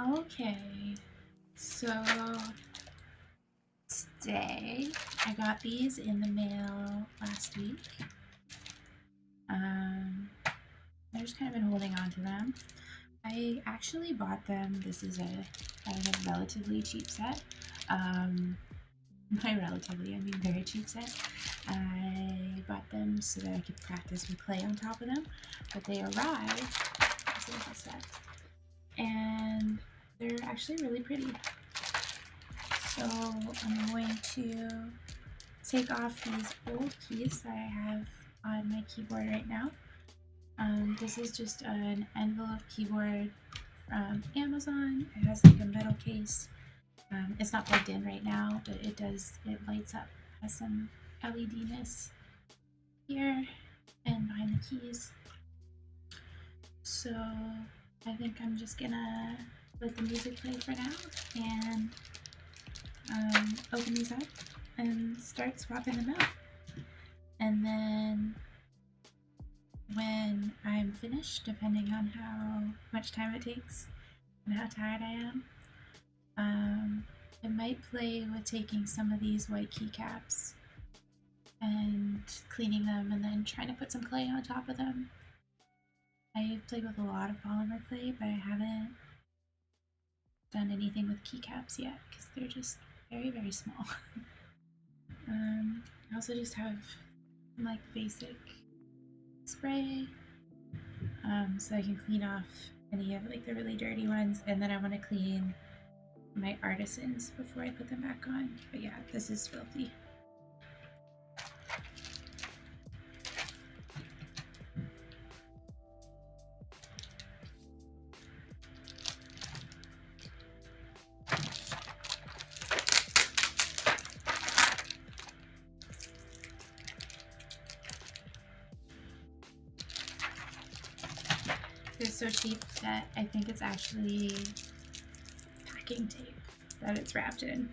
Okay, so today I got these in the mail last week. I've just kind of been holding on to them. I actually bought them. This is a relatively cheap set. By relatively, I mean very cheap set. I bought them so that I could practice with clay on top of them, but they arrived as a set, and they're actually really pretty. So I'm going to take off these old keys that I have on my keyboard right now. This is just an envelope keyboard from Amazon. It has like a metal case. It's not plugged in right now, but it lights up, has some LED-ness here and behind the keys. So I think I'm just gonna let the music play for now and open these up and start swapping them out. And then when I'm finished, depending on how much time it takes and how tired I am, I might play with taking some of these white keycaps and cleaning them and then trying to put some clay on top of them. I've played with a lot of polymer clay, but I haven't done anything with keycaps yet because they're just very, very small. I also just have like basic spray so I can clean off any of like the really dirty ones, and then I want to clean my artisans before I put them back on. But yeah, this is filthy. It's so cheap that I think it's actually packing tape that it's wrapped in.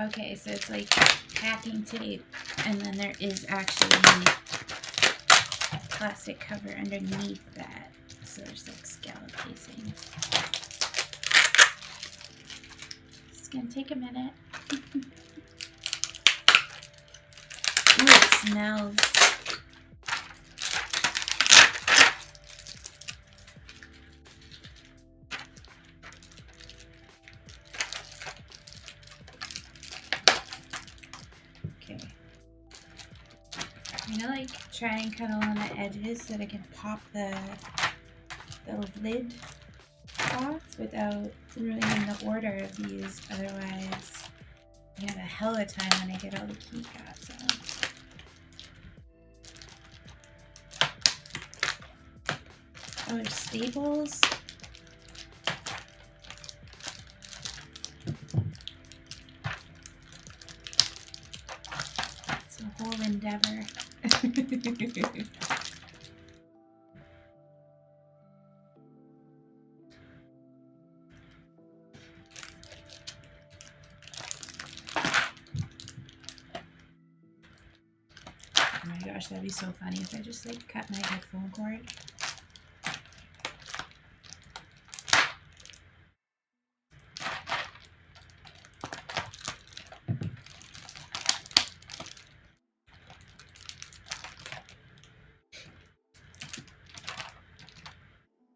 Okay, so it's like packing tape, and then there is actually a plastic cover underneath that. So there's like scallop casing. It's gonna take a minute. Ooh, it smells. Okay. I'm gonna like try and cut along the edges so that I can pop the lid off without ruining the order of these. Otherwise, I have a hell of a time when I get all the keycaps out. Oh, there's staples. It's a whole endeavor. Oh my gosh, that'd be so funny if I just like cut my headphone cord.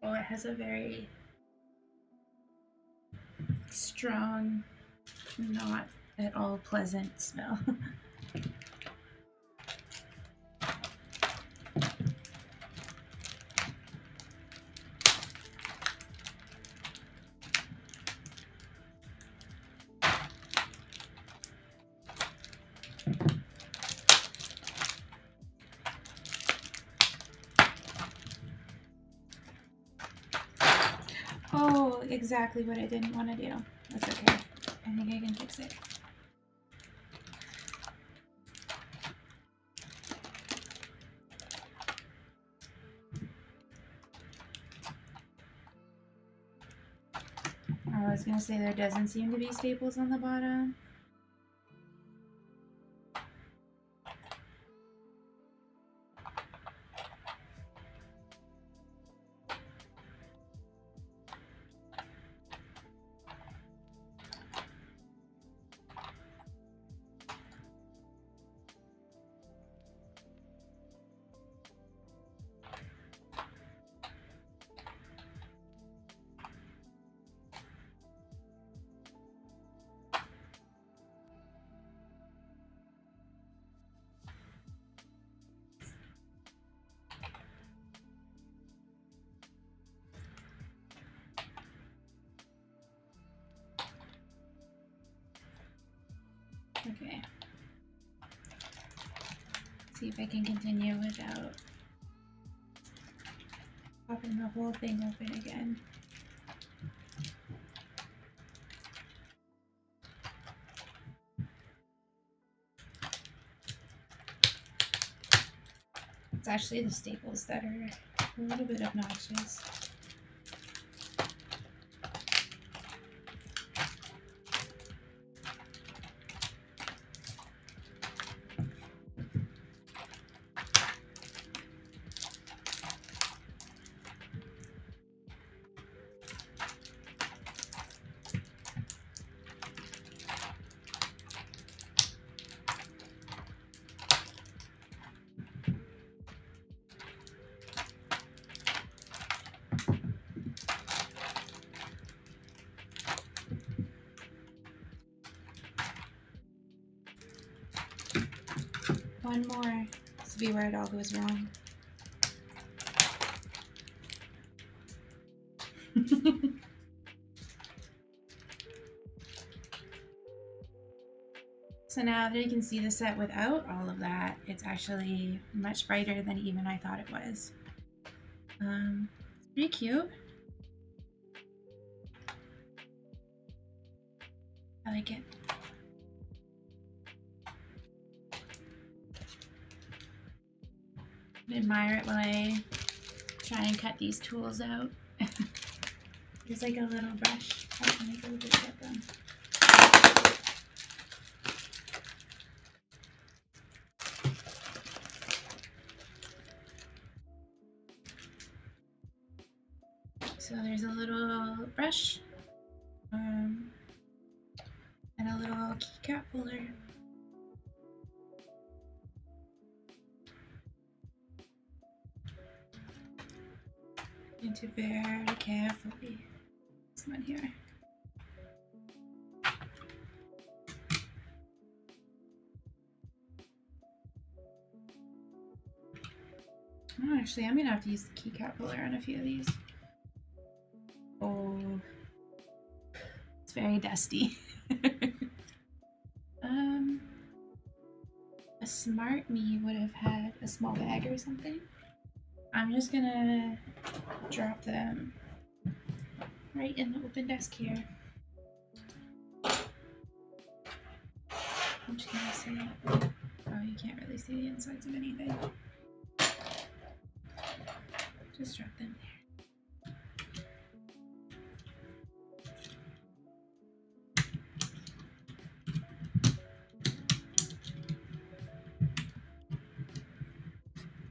Oh, it has a very strong, not at all pleasant smell. Oh, exactly what I didn't want to do. That's okay. I think I can fix it. was gonna say there doesn't seem to be staples on the bottom. Okay. See if I can continue without popping the whole thing open again. It's actually the staples that are a little bit obnoxious. One more. This will be where it all goes wrong. So now that you can see the set without all of that, it's actually much brighter than even I thought it was. It's pretty cute. I like it. I admire it while I try and cut these tools out. There's like a little brush. How can I go to get them? So there's a little brush and a little keycap holder. And to very carefully, this one here. Oh, actually, I'm gonna have to use the keycap holder on a few of these. Oh, it's very dusty. A smart me would have had a small bag or something. I'm just gonna drop them right in the open desk here. I'm just gonna see. Oh, you can't really see the insides of anything. Just drop them there.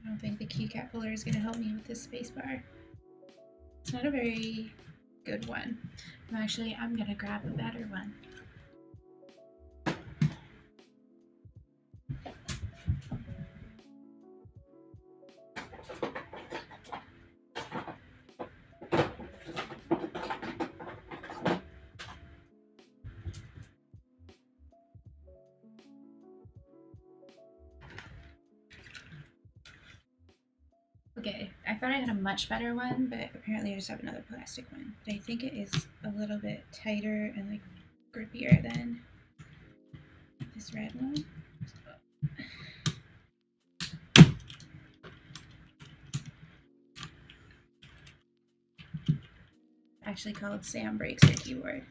I don't think the keycap holder is going to help me with this space bar. It's not a very good one. Actually, I'm going to grab a better one. Okay, I thought I had a much better one, but apparently I just have another plastic one. But I think it is a little bit tighter and like grippier than this red one. Actually called Sam Breaks Her Keyboard.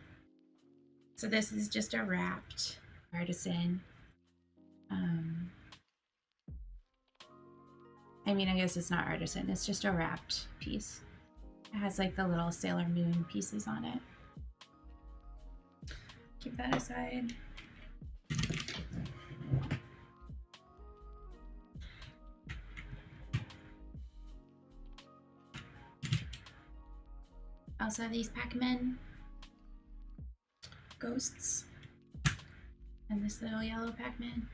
So this is just a wrapped artisan. I mean, I guess it's not artisan, it's just a wrapped piece. It has like the little Sailor Moon pieces on it. keep that aside. Also these Pac-Man ghosts and this little yellow Pac-Man.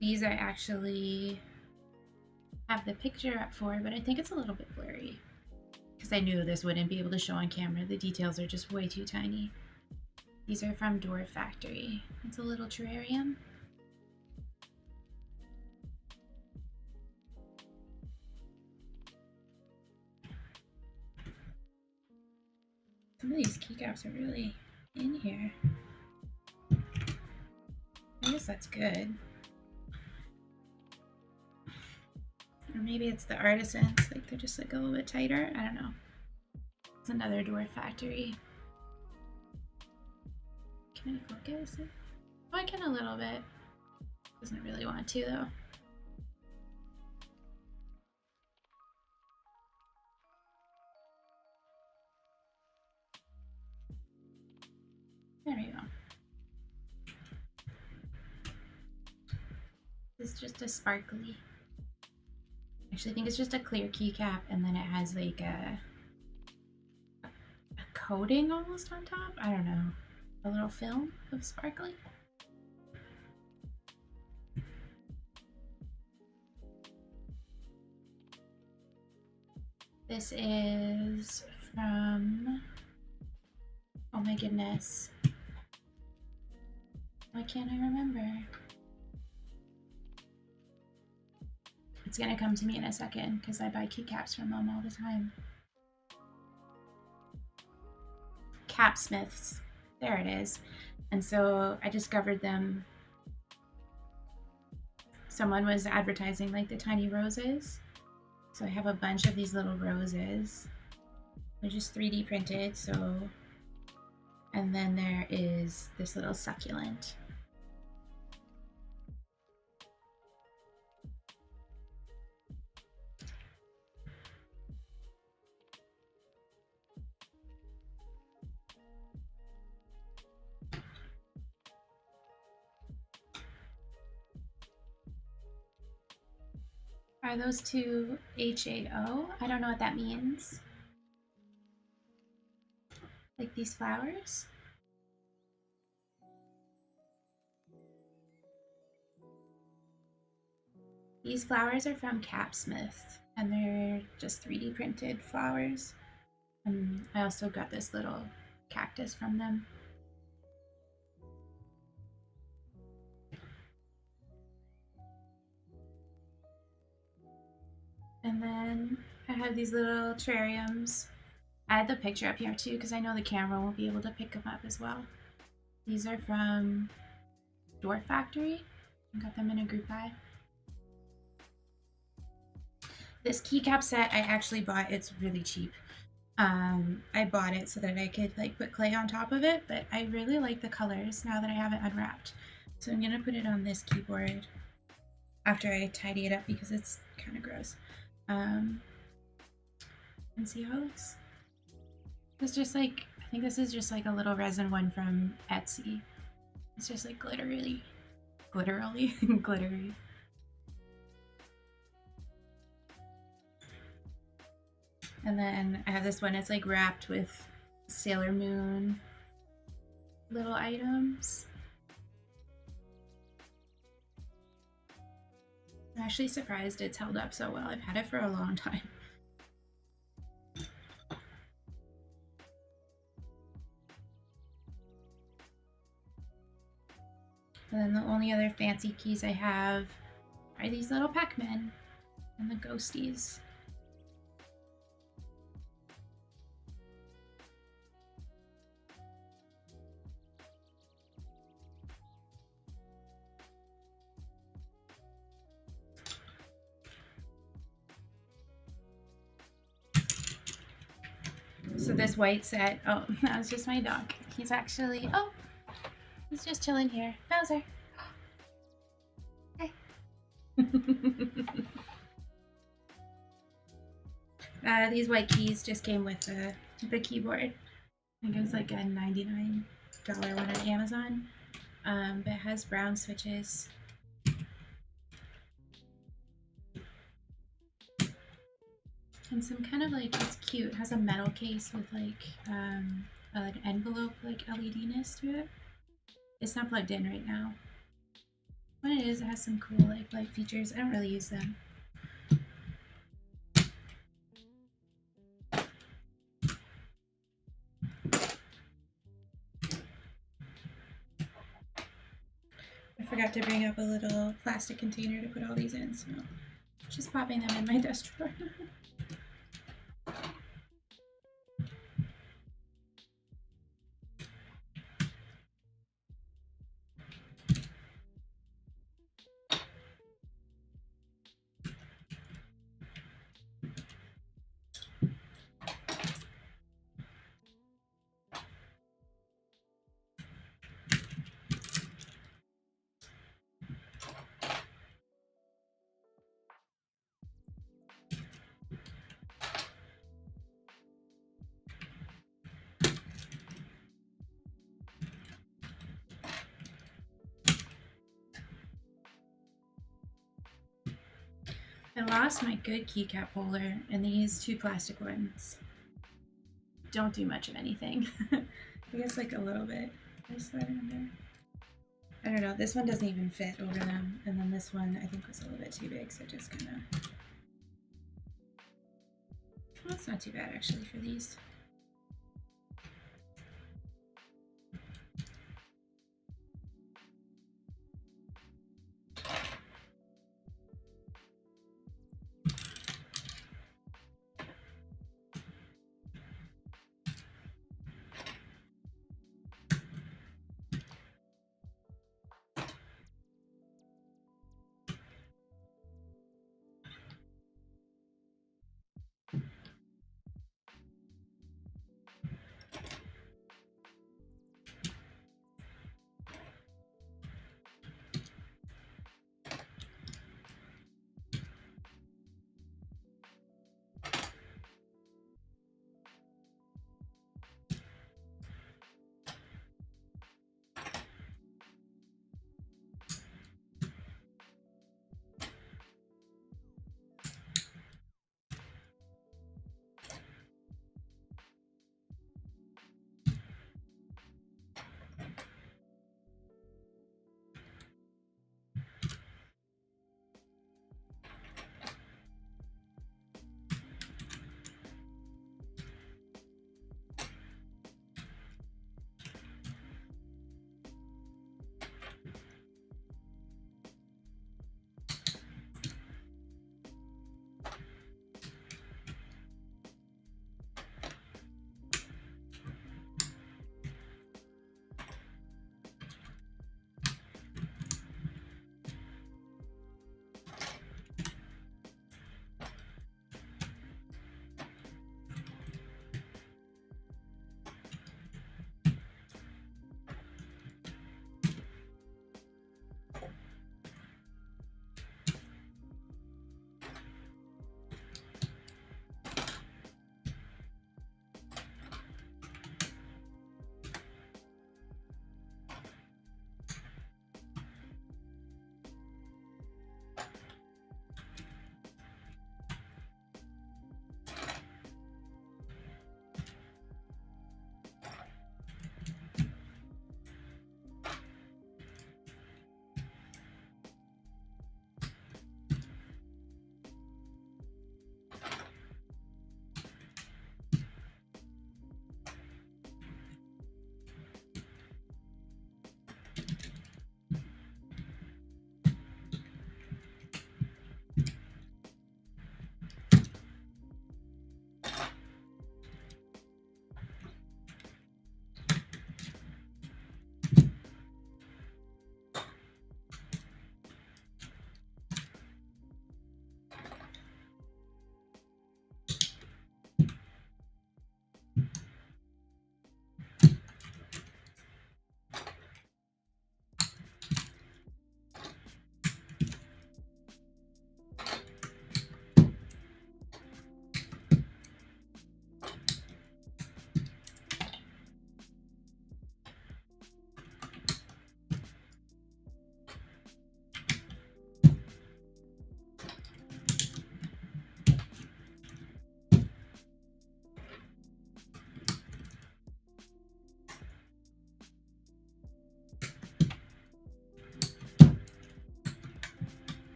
These I actually have the picture up for, but I think it's a little bit blurry because I knew this wouldn't be able to show on camera. The details are just way too tiny. These are from Door Factory. It's a little terrarium. Some of these keycaps are really in here. I guess that's good. Or maybe it's the artisans, like they're just like a little bit tighter. I don't know. It's another Door Factory. Can I focus it? Oh, I can a little bit. Doesn't really want to though. There we go. This is just a sparkly. Actually, I think it's just a clear keycap, and then it has like a coating almost on top. I don't know. A little film of sparkly. This is from, oh my goodness. Why can't I remember? It's gonna come to me in a second because I buy keycaps from Mom all the time. Capsmiths. There it is. And so I discovered them. Someone was advertising like the tiny roses. So I have a bunch of these little roses. They're just 3D printed, so. And then there is this little succulent. Are those two HAO? I don't know what that means. Like these flowers? These flowers are from Capsmith, and they're just 3D printed flowers. And I also got this little cactus from them. And then I have these little terrariums. I had the picture up here too because I know the camera won't be able to pick them up as well. These are from Door Factory. I got them in a group buy. This keycap set I actually bought. It's really cheap. I bought it so that I could like put clay on top of it, but I really like the colors now that I have it unwrapped. So I'm gonna put it on this keyboard after I tidy it up because it's kind of gross. And see how it looks. It's just like, I think this is just like a little resin one from Etsy. It's just like glittery. Glittery. And then I have this one, it's like wrapped with Sailor Moon little items. I'm actually surprised it's held up so well. I've had it for a long time. And then the only other fancy keys I have are these little Pac-Men and the ghosties. So this white set. Oh, that was just my dog. He's actually, oh, he's just chilling here. Bowser. Hey. These white keys just came with the keyboard. I think it was like a $99 one on Amazon. But it has brown switches. And some kind of like, it's cute. It has a metal case with like an envelope like LED-ness to it. It's not plugged in right now. When it is, it has some cool like light features. I don't really use them. I forgot to bring up a little plastic container to put all these in, so just popping them in my desk drawer. I lost my good keycap holder and these two plastic ones don't do much of anything. I guess like a little bit. Just slide it in there. I don't know, this one doesn't even fit over them, and then this one I think was a little bit too big, so just kind of... Well, it's not too bad actually for these.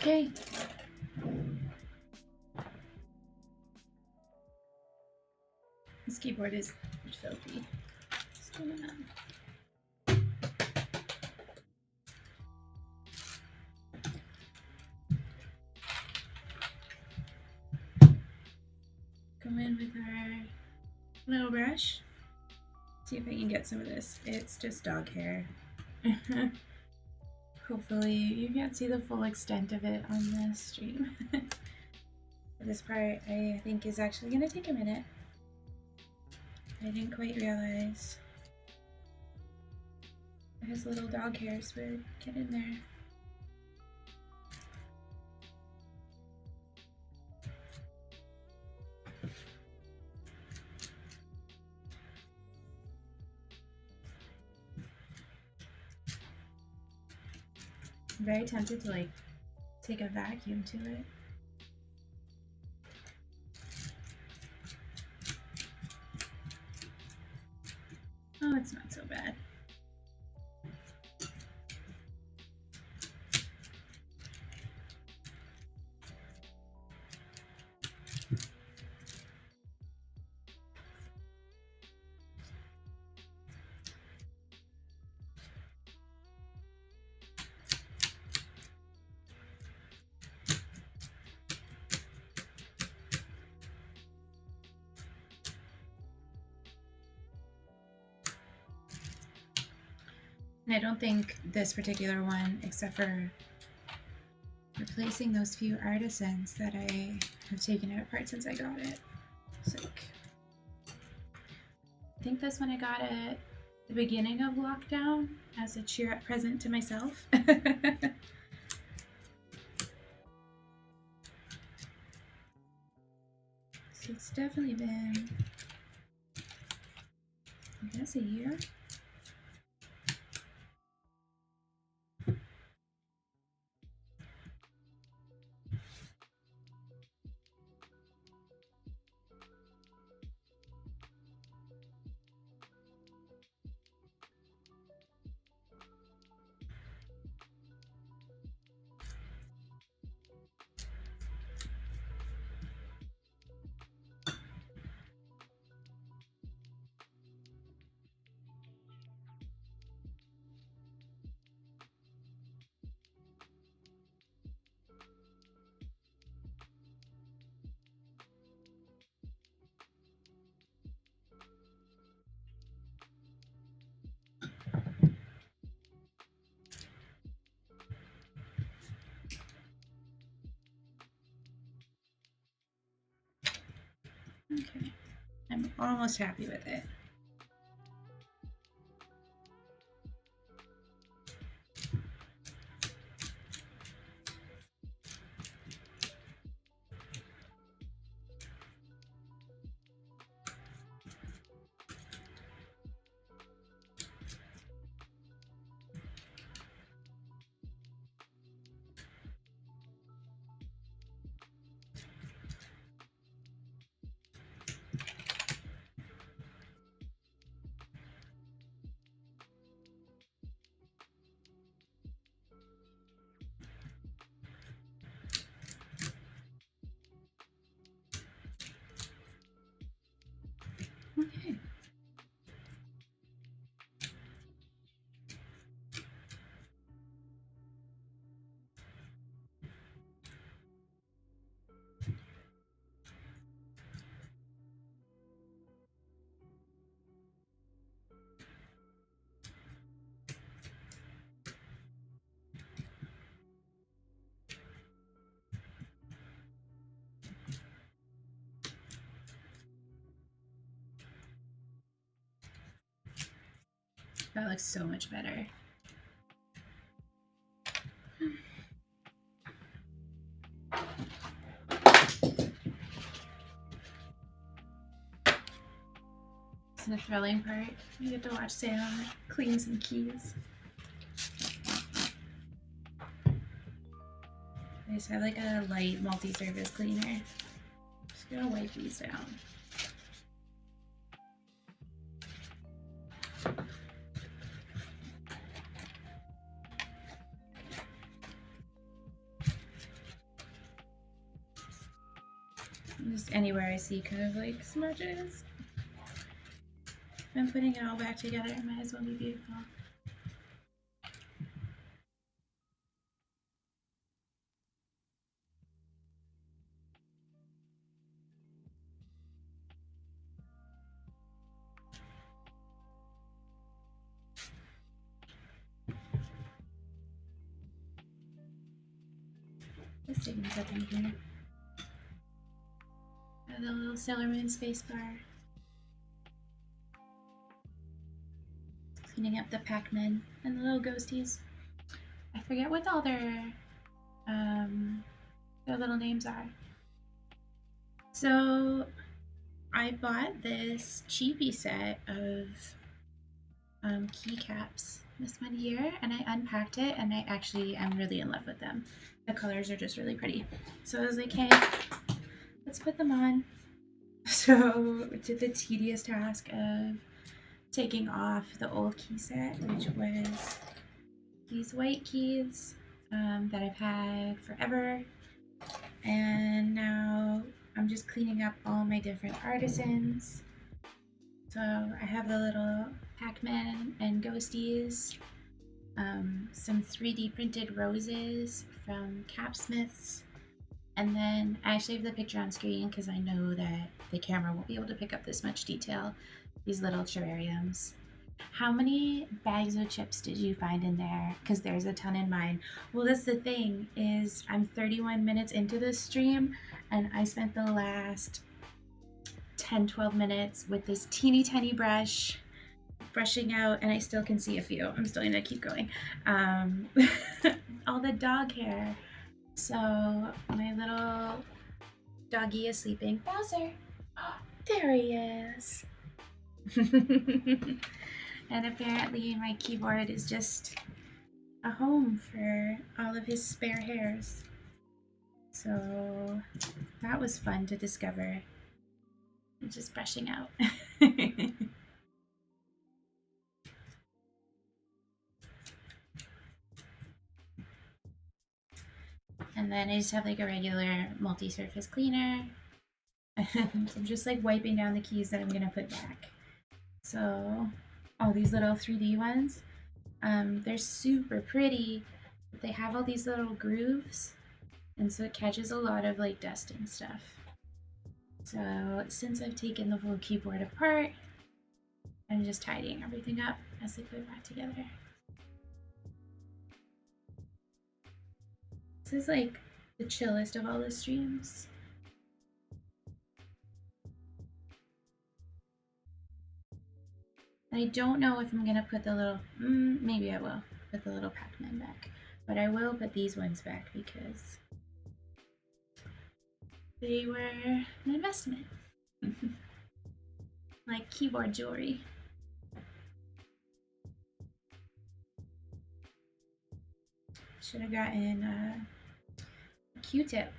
Okay. This keyboard is filthy. What's going on? Go in with our little brush. See if I can get some of this. It's just dog hair. Hopefully you can't see the full extent of it on the stream. This part I think is actually going to take a minute. I didn't quite realize his little dog hairs would get in there. I'm very tempted to like take a vacuum to it. Oh, it's not so bad. And I don't think this particular one, except for replacing those few artisans that I have taken it apart since I got it. It's like, I think this one I got at the beginning of lockdown as a cheer up present to myself. So it's definitely been, I guess, a year. Okay, I'm almost happy with it. Okay. That looks so much better. It's the thrilling part. You get to watch Sam clean some keys. I just have like a light multi-surface cleaner. Just gonna wipe these down. Just anywhere I see kind of like smudges. If I'm putting it all back together, it might as well be beautiful. Let's stick this up in here. The little Sailor Moon space bar. Cleaning up the Pac-Man and the little ghosties. I forget what all their little names are. So I bought this cheapy set of keycaps this one here, and I unpacked it, and I actually am really in love with them. The colors are just really pretty. So I was like, hey, let's put them on. So I did the tedious task of taking off the old key set, which was these white keys that I've had forever. And now I'm just cleaning up all my different artisans. So I have the little Pac-Man and ghosties, some 3D printed roses from Capsmiths, and then I actually have the picture on screen because I know that the camera won't be able to pick up this much detail. These little terrariums. How many bags of chips did you find in there? Because there's a ton in mine. Well, that's the thing, is I'm 31 minutes into this stream, and I spent the last 10-12 minutes with this teeny tiny brush brushing out, and I still can see a few. I'm still gonna keep going. All the dog hair. So my little doggy is sleeping. Bowser! Oh, there he is. And apparently my keyboard is just a home for all of his spare hairs. So that was fun to discover. I'm just brushing out. And then I just have like a regular multi-surface cleaner. And I'm just like wiping down the keys that I'm gonna put back. So all these little 3D ones, they're super pretty, but they have all these little grooves, and so it catches a lot of like dust and stuff. So since I've taken the whole keyboard apart, I'm just tidying everything up as I put it back together. This is like the chillest of all the streams. I don't know if I'm gonna put the little, maybe I will put the little Pac-Man back, but I will put these ones back because they were an investment. Like keyboard jewelry. Should have gotten a Q-tip.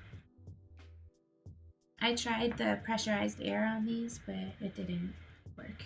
I tried the pressurized air on these, but it didn't work.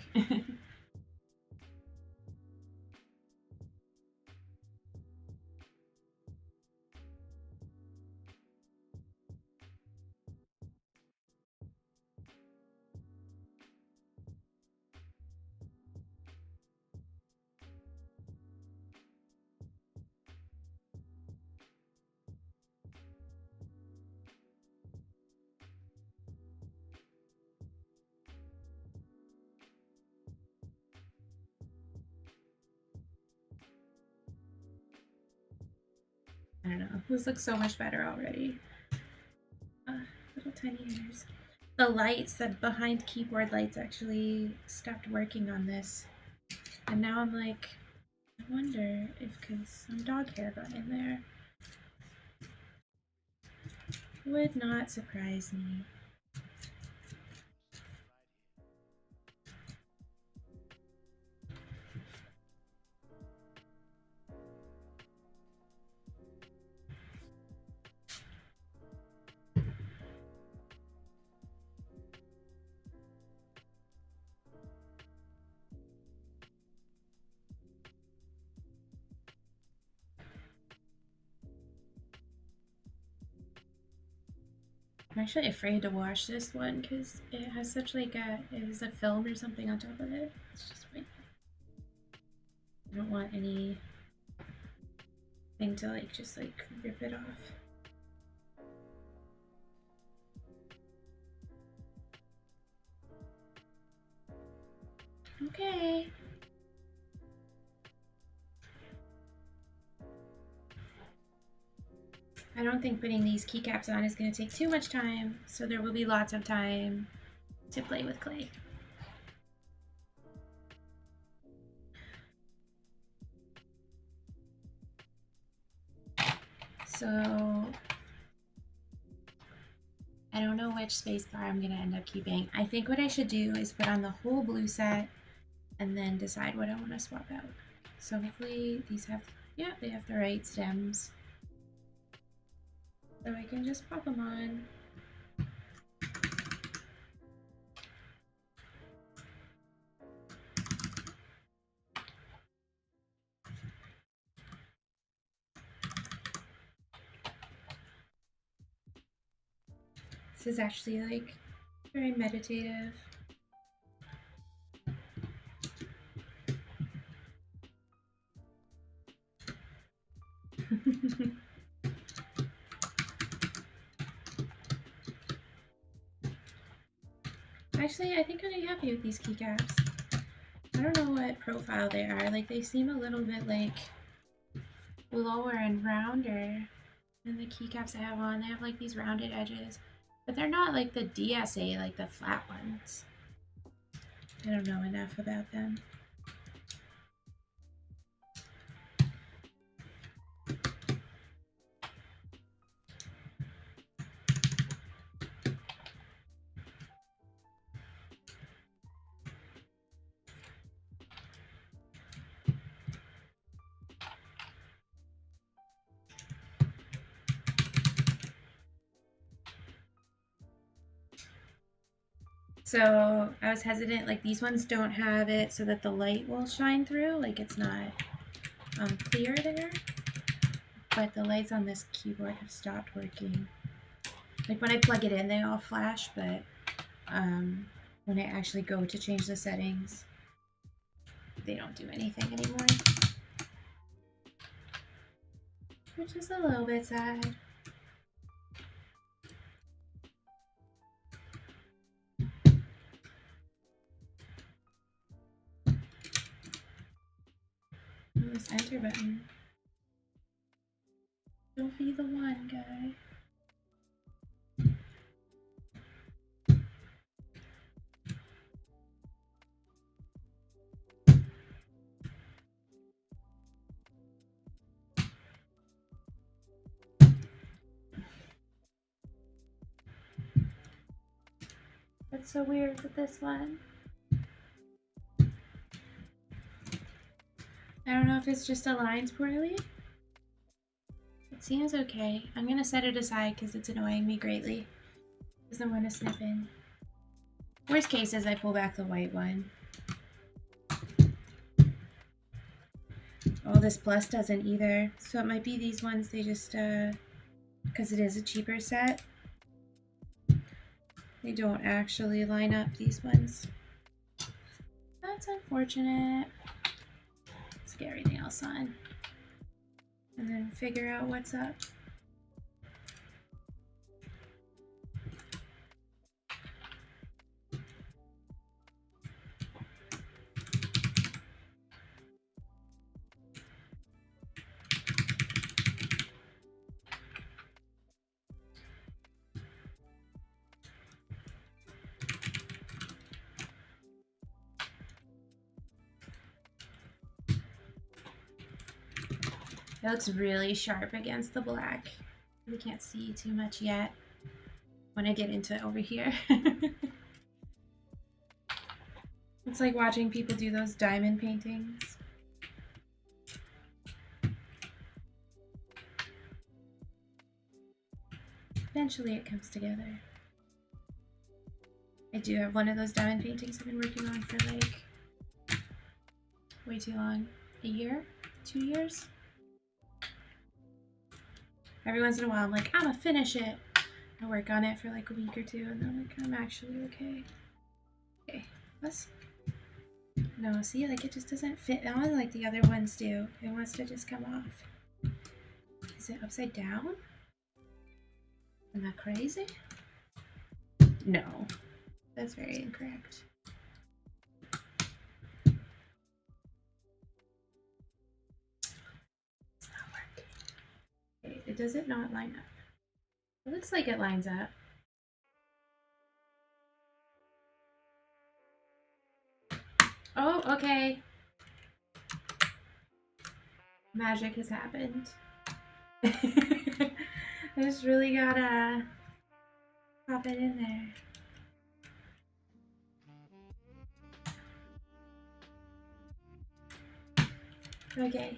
I don't know. This looks so much better already. Little tiny hairs. The lights, the behind keyboard lights actually stopped working on this. And now I'm like, I wonder if because some dog hair got in there. Would not surprise me. I'm actually afraid to wash this one because it has such like it has a film or something on top of it. It's just like, I don't want anything to like just like rip it off. Okay. I don't think putting these keycaps on is going to take too much time, so there will be lots of time to play with clay. So I don't know which space bar I'm going to end up keeping. I think what I should do is put on the whole blue set and then decide what I want to swap out. So hopefully these have, yeah, they have the right stems. So I can just pop them on. This is actually like very meditative. Actually, I think I'm happy with these keycaps. I don't know what profile they are. Like they seem a little bit like lower and rounder than the keycaps I have on. They have like these rounded edges, but they're not like the DSA, like the flat ones. I don't know enough about them. So I was hesitant, like these ones don't have it so that the light will shine through, like it's not clear there. But the lights on this keyboard have stopped working. Like when I plug it in, they all flash, but when I actually go to change the settings, they don't do anything anymore. Which is a little bit sad. Oh, this enter button. Don't be the one, guy. That's so weird with this one. I don't know if it's just aligned poorly. It seems okay. I'm gonna set it aside because it's annoying me greatly. Doesn't want to snip in. Worst case is I pull back the white one. Oh, this plus doesn't either. So it might be these ones, they just, because it is a cheaper set, they don't actually line up, these ones. That's unfortunate. Let's get everything else on. And then figure out what's up. It looks really sharp against the black. We can't see too much yet when I get into it over here. It's like watching people do those diamond paintings. Eventually it comes together. I do have one of those diamond paintings I've been working on for like way too long. A year? 2 years? Every once in a while I'm like, I'm gonna finish it. I'll work on it for like a week or two and then like I'm actually okay. Okay, let's. No, see, like it just doesn't fit on like the other ones do. It wants to just come off. Is it upside down? Am I crazy? No, that's very incorrect. It's not working. Okay, it does it not line up? It looks like it lines up. Oh, okay. Magic has happened. I just really gotta pop it in there. Okay.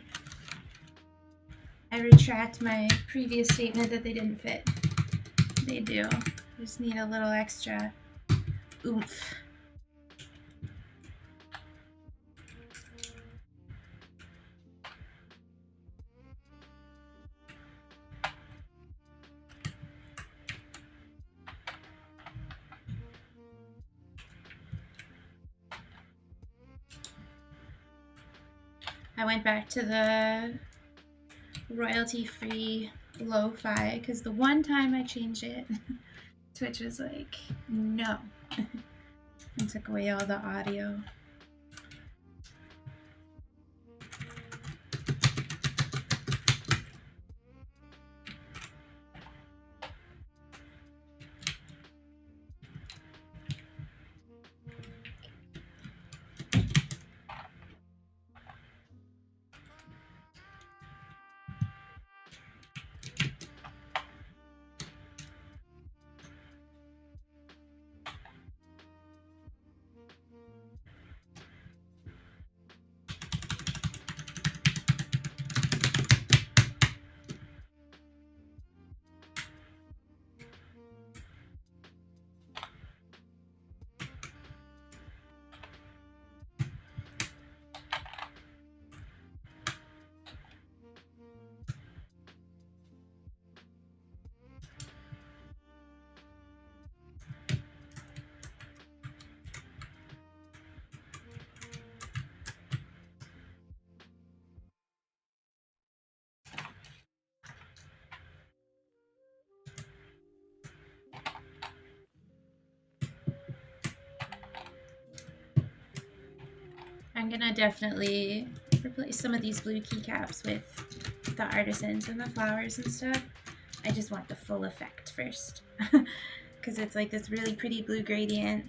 I retract my previous statement that they didn't fit. They do. Just need a little extra oomph. I went back to the royalty-free lo-fi because the one time I changed it, Twitch was like, no, and took away all the audio. I'm gonna definitely replace some of these blue keycaps with the artisans and the flowers and stuff. I just want the full effect first because it's like this really pretty blue gradient.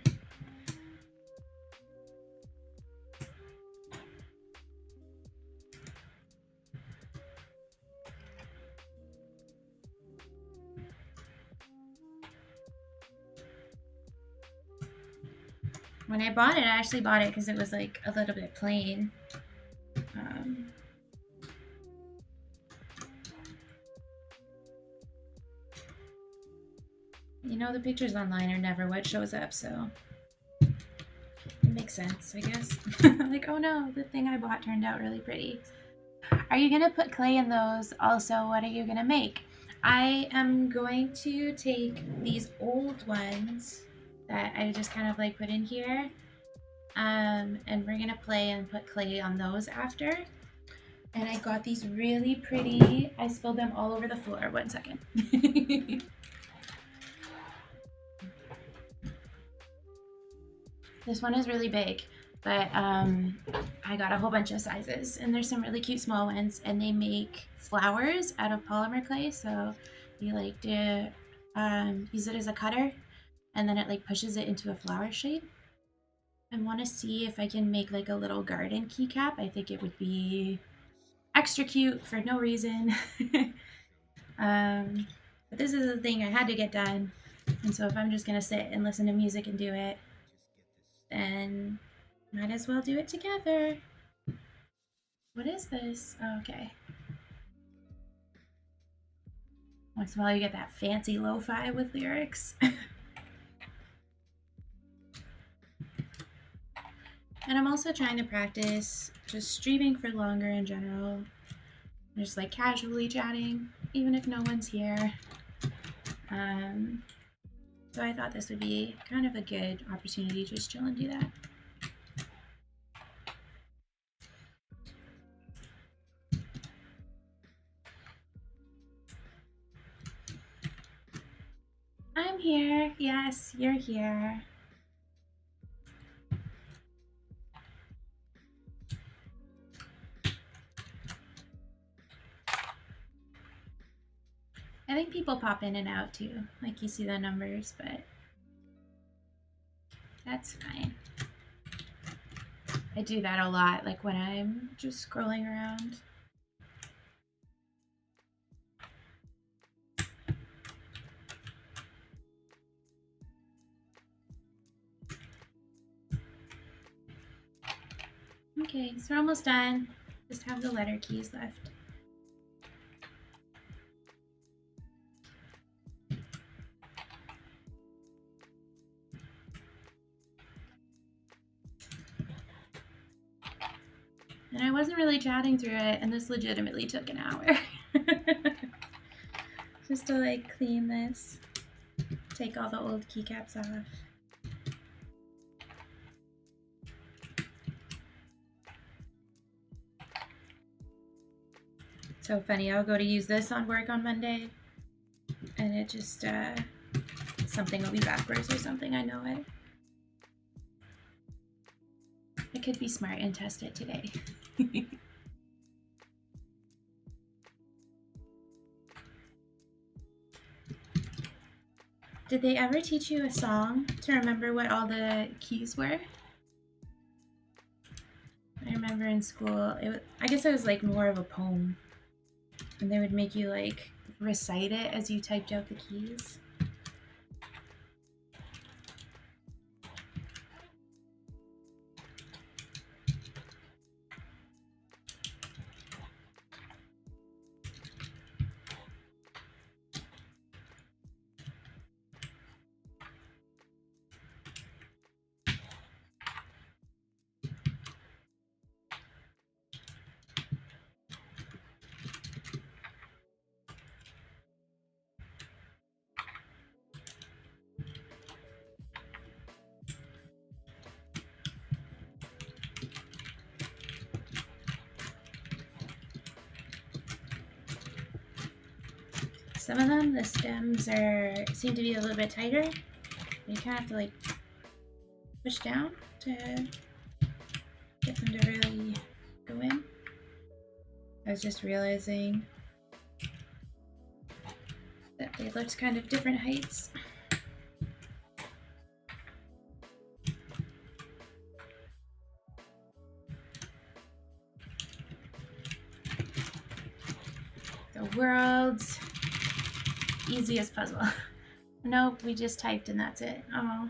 When I bought it, I actually bought it because it was like a little bit plain. You know, the pictures online are never what shows up, so it makes sense, I guess. Like, oh no, the thing I bought turned out really pretty. Are you gonna put clay in those? Also, what are you gonna make? I am going to take these old ones that I just kind of like put in here, and we're gonna play and put clay on those after. And I got these really pretty, I spilled them all over the floor. 1 second. This one is really big, but I got a whole bunch of sizes, and there's some really cute small ones, and they make flowers out of polymer clay. So you like to use it as a cutter, and then it like pushes it into a flower shape. I want to see if I can make like a little garden keycap. I think it would be extra cute for no reason. But this is the thing I had to get done, and so if I'm just gonna sit and listen to music and do it, then might as well do it together. What is this? Oh, okay. Once in a while you get that fancy lo-fi with lyrics. And I'm also trying to practice just streaming for longer in general. Just like casually chatting, even if no one's here. So I thought this would be kind of a good opportunity to just chill and do that. I'm here. Yes, you're here. I think people pop in and out too, like you see the numbers, but that's fine. I do that a lot, like when I'm just scrolling around. Okay, so we're almost done. Just have the letter keys left. And I wasn't really chatting through it, and this legitimately took an hour. Just to like clean this, take all the old keycaps off. So funny, I'll go to use this on work on Monday, and it just, something will be backwards or something, I know it. I could be smart and test it today. Did they ever teach you a song to remember what all the keys were? I remember in school, I guess it was like more of a poem. And they would make you like recite it as you typed out the keys. Some of them, the stems seem to be a little bit tighter. You kind of have to like push down to get them to really go in. I was just realizing that they looked kind of different heights. The world's easiest puzzle. Nope, we just typed and that's it. Oh.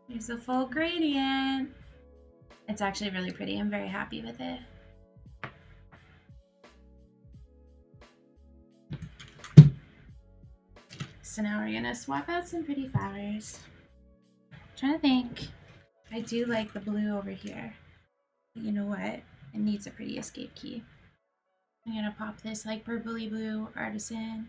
Here's the full gradient. It's actually really pretty. I'm very happy with it. So now we're gonna swap out some pretty flowers. I'm trying to think. I do like the blue over here. But you know what? It needs a pretty escape key. I'm gonna pop this like purpley blue artisan.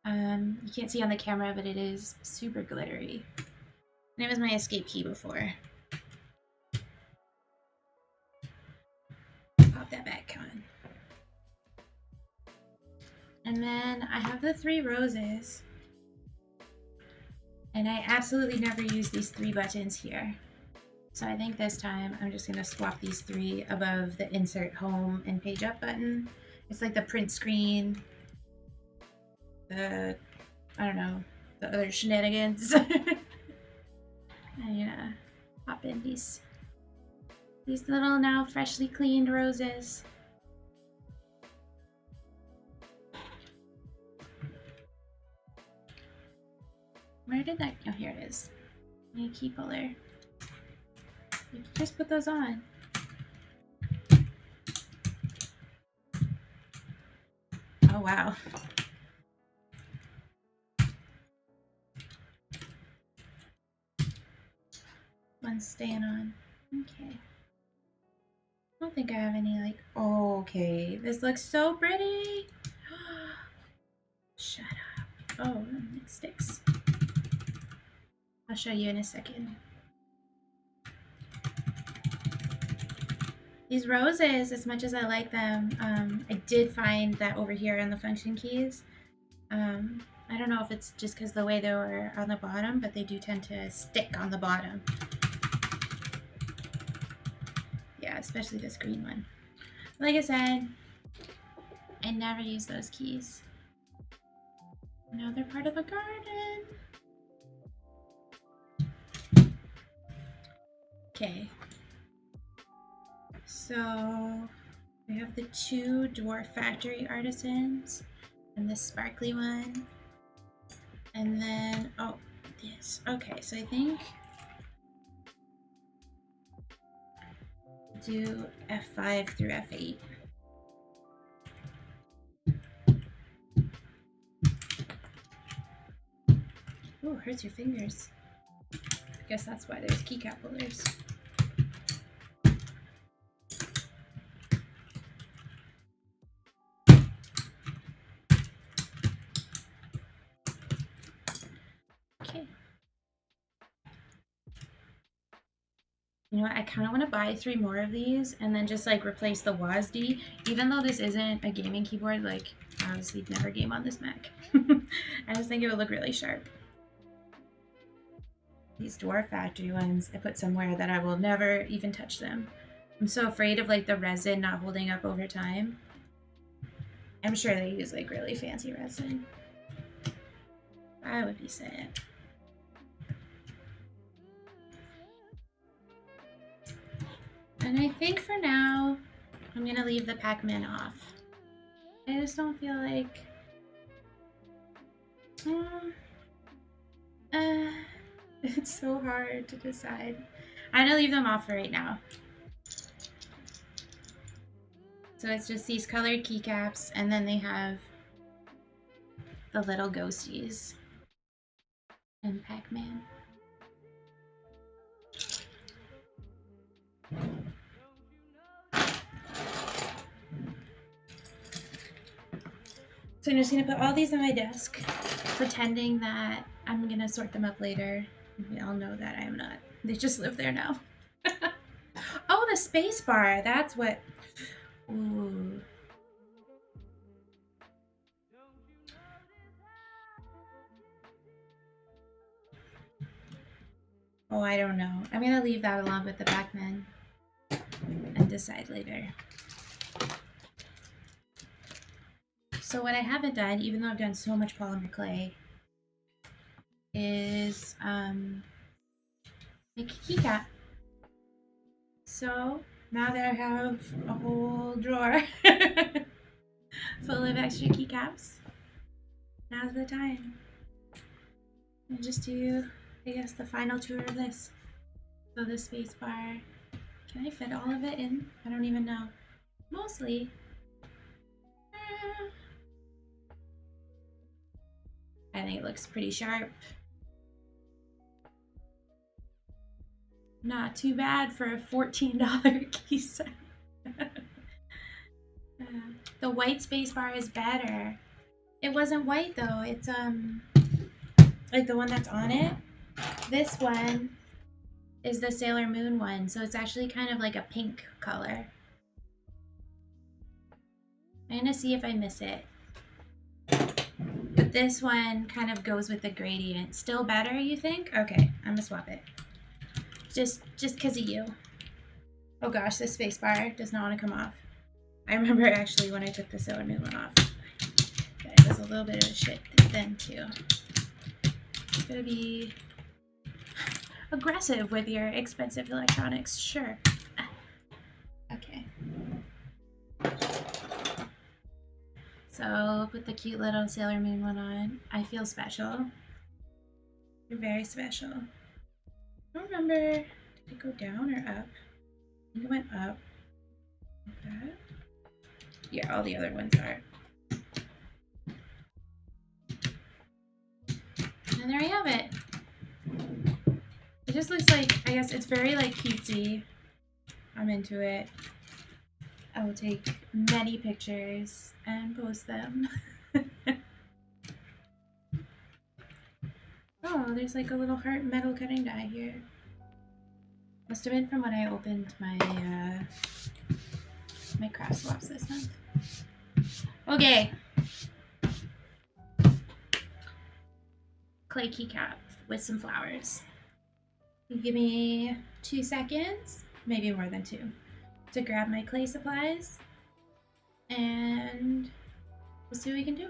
You can't see on the camera, but it is super glittery. And it was my escape key before. Pop that back on. And then I have the 3 roses. And I absolutely never use these 3 buttons here. So I think this time I'm just gonna swap these 3 above the insert home and page up button. It's like the print screen, I don't know, the other shenanigans. I'm gonna pop in these little now freshly cleaned roses. Where did that, oh, here it is. I need a key puller. You can just put those on. Oh, wow. One's staying on. Okay. I don't think I have any like, oh, okay. This looks so pretty. Shut up. Oh, it sticks. I'll show you in a second. These roses, as much as I like them, I did find that over here on the function keys, I don't know if it's just because the way they were on the bottom, but they do tend to stick on the bottom. Yeah, especially this green one. Like I said, I never use those keys. Now they're part of the garden. Okay. So we have the 2 Dwarf Factory Artisans and this sparkly one. And then, oh, this. Okay, so I think do F5 through F8. Oh, hurts your fingers. I guess that's why there's keycap holders. Okay. You know what? I kind of want to buy 3 more of these and then just like replace the WASD. Even though this isn't a gaming keyboard, like obviously never game on this Mac. I just think it would look really sharp. These Dwarf Factory ones, I put somewhere that I will never even touch them. I'm so afraid of like the resin not holding up over time. I'm sure they use like really fancy resin. I would be sad. And I think for now, I'm gonna leave the Pac-Man off. I just don't feel like... it's so hard to decide. I'm gonna leave them off for right now. So it's just these colored keycaps, and then they have the little ghosties and Pac-Man. So I'm just gonna put all these on my desk, pretending that I'm gonna sort them up later. We all know that I am not. They just live there now. Oh, the space bar. That's what... Ooh. Oh, I don't know. I'm gonna leave that along with the Pac-Man and decide later. So what I haven't done, even though I've done so much polymer clay, is make a keycap. So now that I have a whole drawer full of extra keycaps, now's the time. And just do, I guess, the final tour of this. So the space bar, can I fit all of it in? I don't even know. Mostly. I think it looks pretty sharp. Not too bad for a $14 key set. The white space bar is better. It wasn't white though. It's like the one that's on it. This one is the Sailor Moon one, so it's actually kind of like a pink color. I'm gonna see if I miss it. But this one kind of goes with the gradient. Still better, you think? Okay, I'm gonna swap it. Just because of you. Oh gosh, this space bar does not want to come off. I remember actually when I took the Sailor Moon one off. It was a little bit of a shit then too. It's gonna be aggressive with your expensive electronics, sure. Okay. So put the cute little Sailor Moon one on. I feel special. You're very special. I don't remember, did it go down or up? I think it went up. Like that. Yeah, all the other ones are. And there I have it. It just looks like, I guess it's very like cutesy. I'm into it. I will take many pictures and post them. Oh, there's like a little heart metal cutting die here. Must have been from when I opened my my craft swaps this month. Okay. Clay keycap with some flowers. Give me 2 seconds, maybe more than 2, to grab my clay supplies, and we'll see what we can do.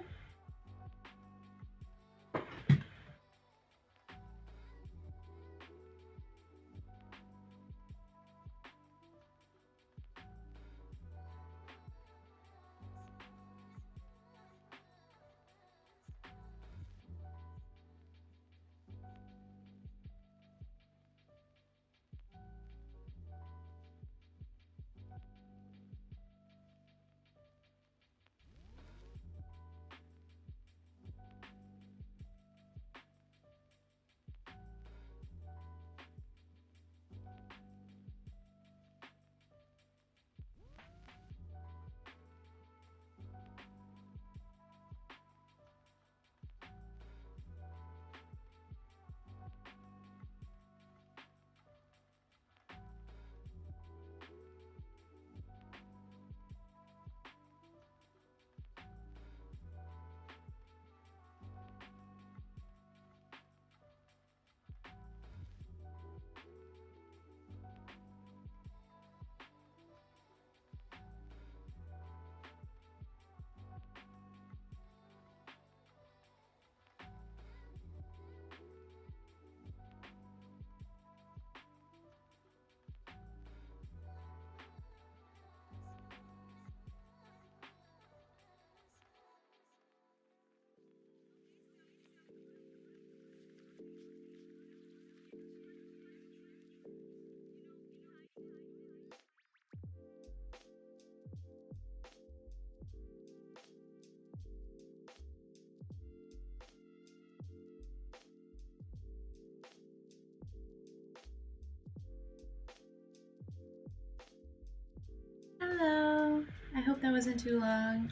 Hello. I hope that wasn't too long.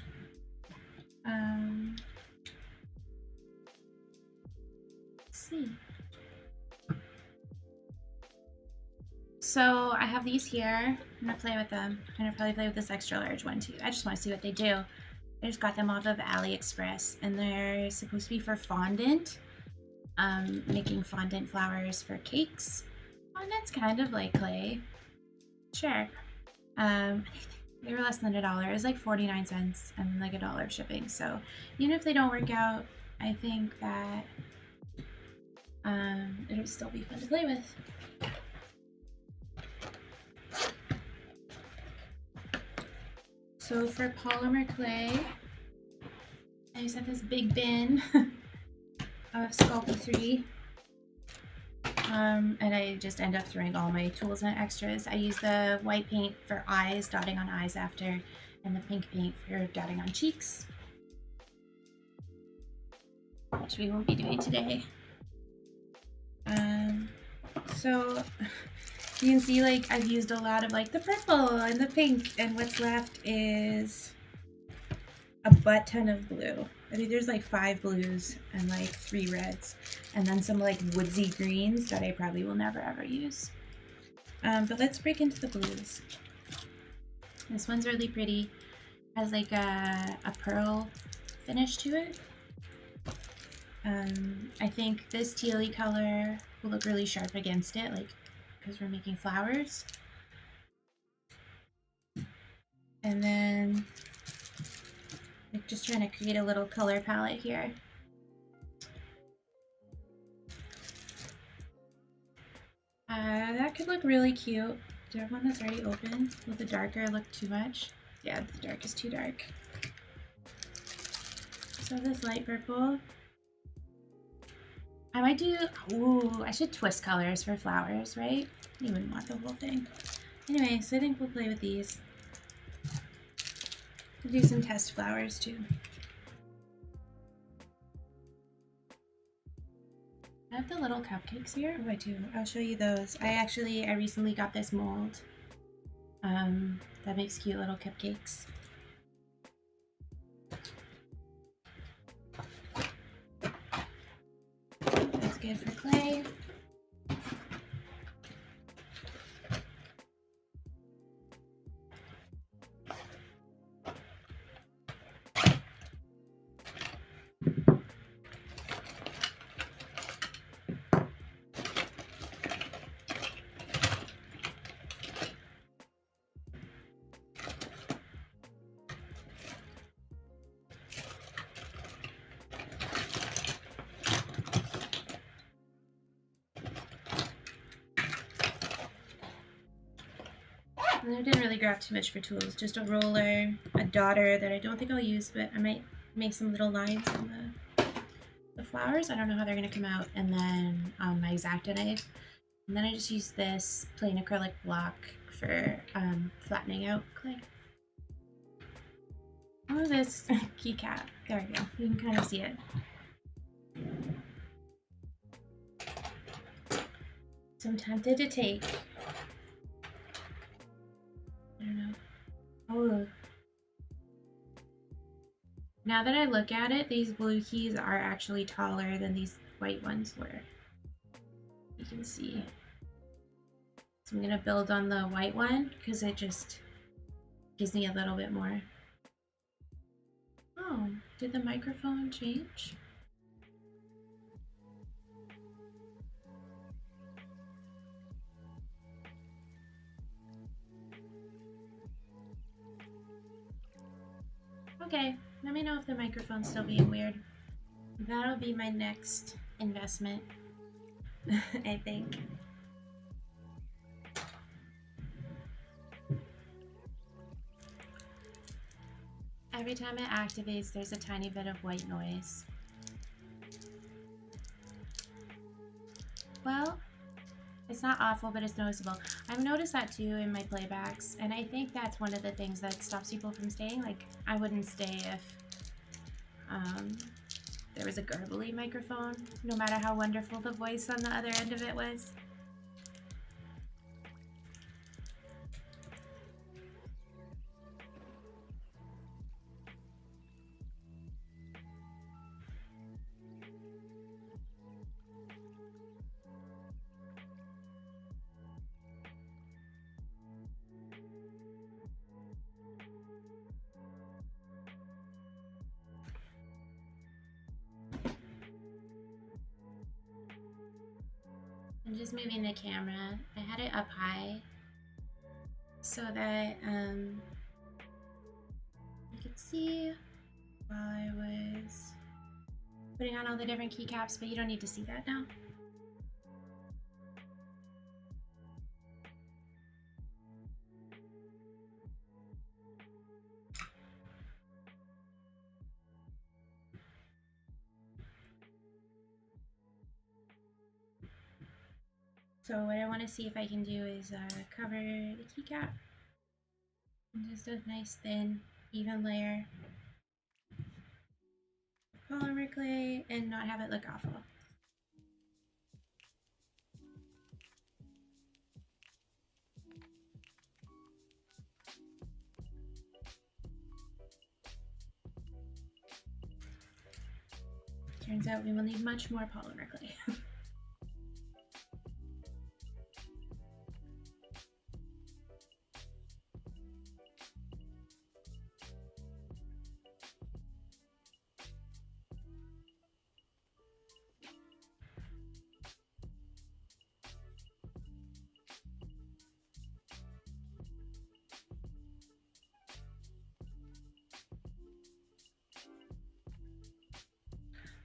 Let's see. So I have these here. I'm gonna play with them. I'm gonna probably play with this extra large one too. I just want to see what they do. I just got them off of AliExpress, and they're supposed to be for fondant. Making fondant flowers for cakes. Fondant's kind of like clay. Sure. They were less than $1. It was like 49 cents and like $1 of shipping. So even if they don't work out, I think that it'll still be fun to play with. So for polymer clay, I just have this big bin of Sculpey 3. And I just end up throwing all my tools and extras. I use the white paint for eyes, dotting on eyes after, and the pink paint for dotting on cheeks, which we won't be doing today. So you can see like I've used a lot of like the purple and the pink, and what's left is a butt ton of blue. I think there's like 5 blues and like 3 reds, and then some like woodsy greens that I probably will never ever use. But let's break into the blues. This one's really pretty. Has like a pearl finish to it. I think this tealy color will look really sharp against it, like because we're making flowers. And then like just trying to create a little color palette here. That could look really cute. Do I have one that's already open? Will the darker look too much? Yeah, the dark is too dark. So this light purple. I might do, ooh, I should twist colors for flowers, right? You wouldn't want the whole thing. Anyway, so I think we'll play with these. We'll do some test flowers too. I have the little cupcakes here. Oh, I do. I'll show you those. I recently got this mold. that makes cute little cupcakes. That's good for clay. And I didn't really grab too much for tools, just a roller, a daughter that I don't think I'll use, but I might make some little lines on the flowers. I don't know how they're gonna come out. And then my X-Acto knife. And then I just use this plain acrylic block for flattening out clay. Oh, this keycap. There we go. You can kind of see it. So I'm tempted to take, I don't know. Oh, now that I look at it, these blue keys are actually taller than these white ones were. You can see. So I'm gonna build on the white one because it just gives me a little bit more. Oh, did the microphone change? Okay, let me know if the microphone's still being weird. That'll be my next investment, I think. Every time it activates, there's a tiny bit of white noise. Well, it's not awful, but it's noticeable. I've noticed that too in my playbacks, and I think that's one of the things that stops people from staying. Like, I wouldn't stay if there was a garbly microphone, no matter how wonderful the voice on the other end of it was. I'm just moving the camera. I had it up high so that you could see while I was putting on all the different keycaps, but you don't need to see that now. So what I want to see if I can do is cover the keycap and just a nice thin, even layer of polymer clay and not have it look awful. Turns out we will need much more polymer clay.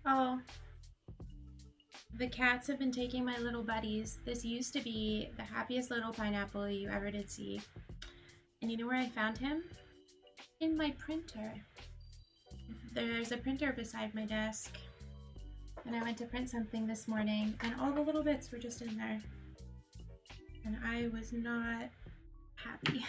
Oh, the cats have been taking my little buddies. This used to be the happiest little pineapple you ever did see. And you know where I found him? In my printer. There's a printer beside my desk. And I went to print something this morning, and all the little bits were just in there. And I was not happy.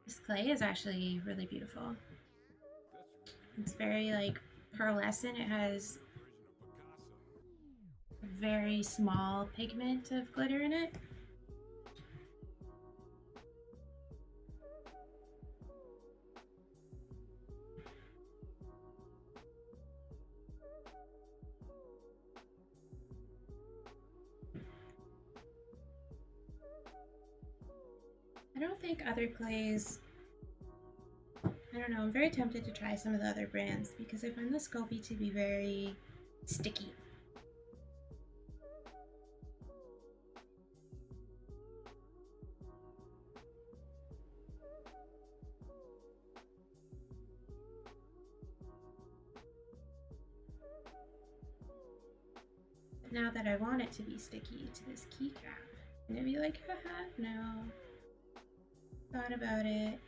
This clay is actually really beautiful. It's very like pearlescent. It has a very small pigment of glitter in it. I don't think other clays, I don't know, I'm very tempted to try some of the other brands because I find the Sculpey to be very sticky. But now that I want it to be sticky to this keycap, I'm gonna be like, haha, no. Thought about it.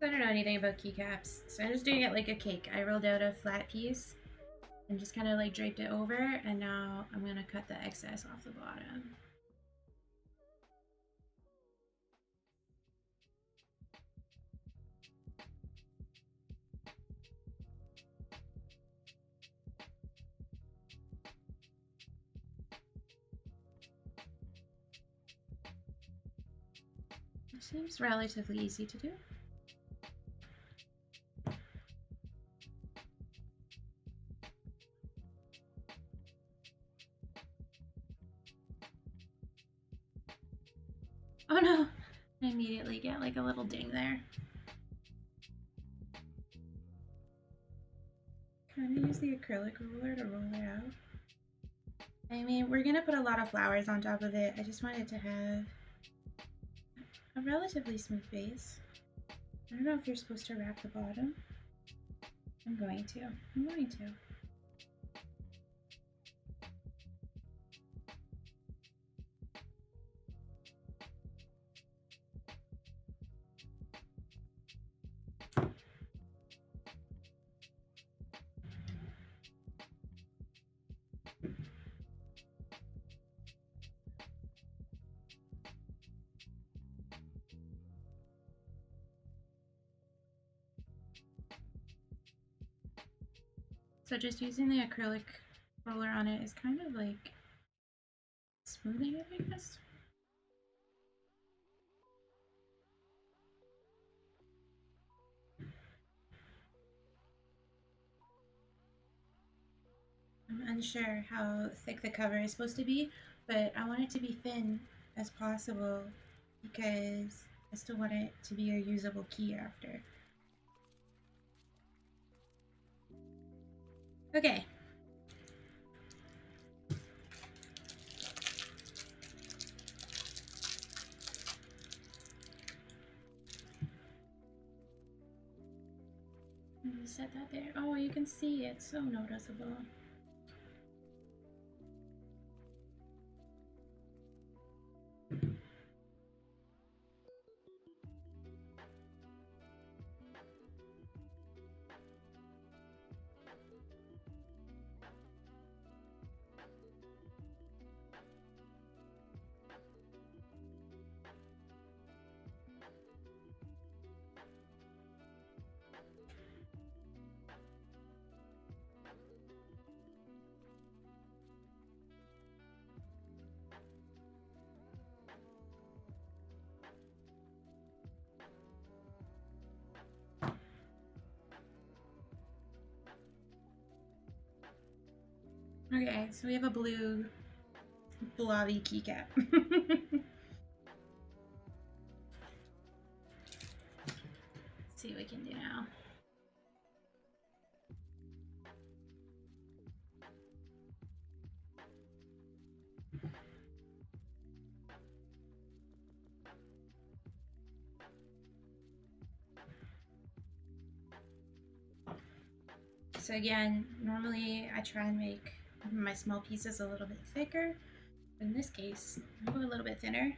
I don't know anything about keycaps, so I'm just doing it like a cake. I rolled out a flat piece and just kind of like draped it over, and now I'm gonna cut the excess off the bottom. It seems relatively easy to do. Oh no! I immediately get like a little ding there. Kind of use the acrylic roller to roll it out. I mean, we're gonna put a lot of flowers on top of it. I just wanted to have a relatively smooth base. I don't know if you're supposed to wrap the bottom. I'm going to. So just using the acrylic roller on it is kind of like smoothing it, I guess. I'm unsure how thick the cover is supposed to be, but I want it to be thin as possible because I still want it to be a usable key after. Okay. I'm gonna set that there. Oh, you can see it's so noticeable. Okay, so we have a blue blobby keycap. Let's see what we can do now. So again, normally I try and make my small pieces a little bit thicker, but in this case, I'll go a little bit thinner.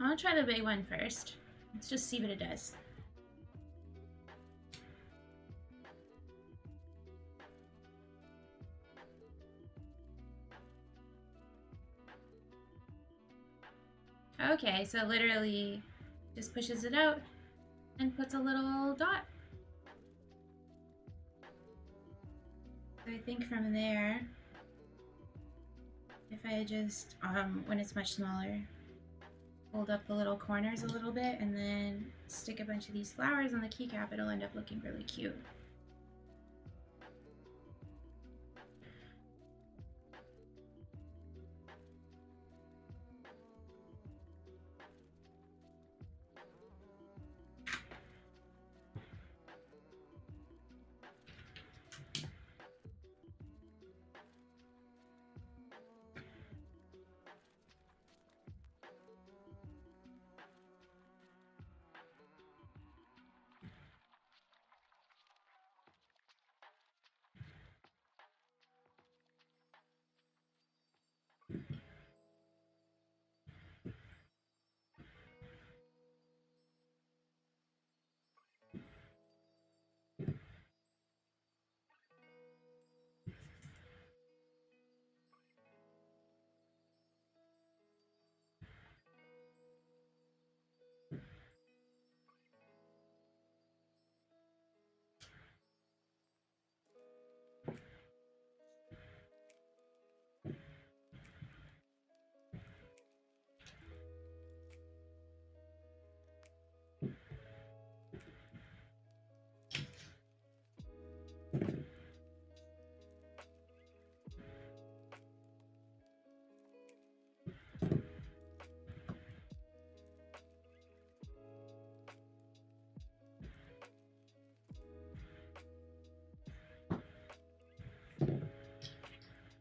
I'll try the big one first. Let's just see what it does. Okay, so literally just pushes it out and puts a little dot. So I think from there, if I just, when it's much smaller, hold up the little corners a little bit and then stick a bunch of these flowers on the keycap, it'll end up looking really cute.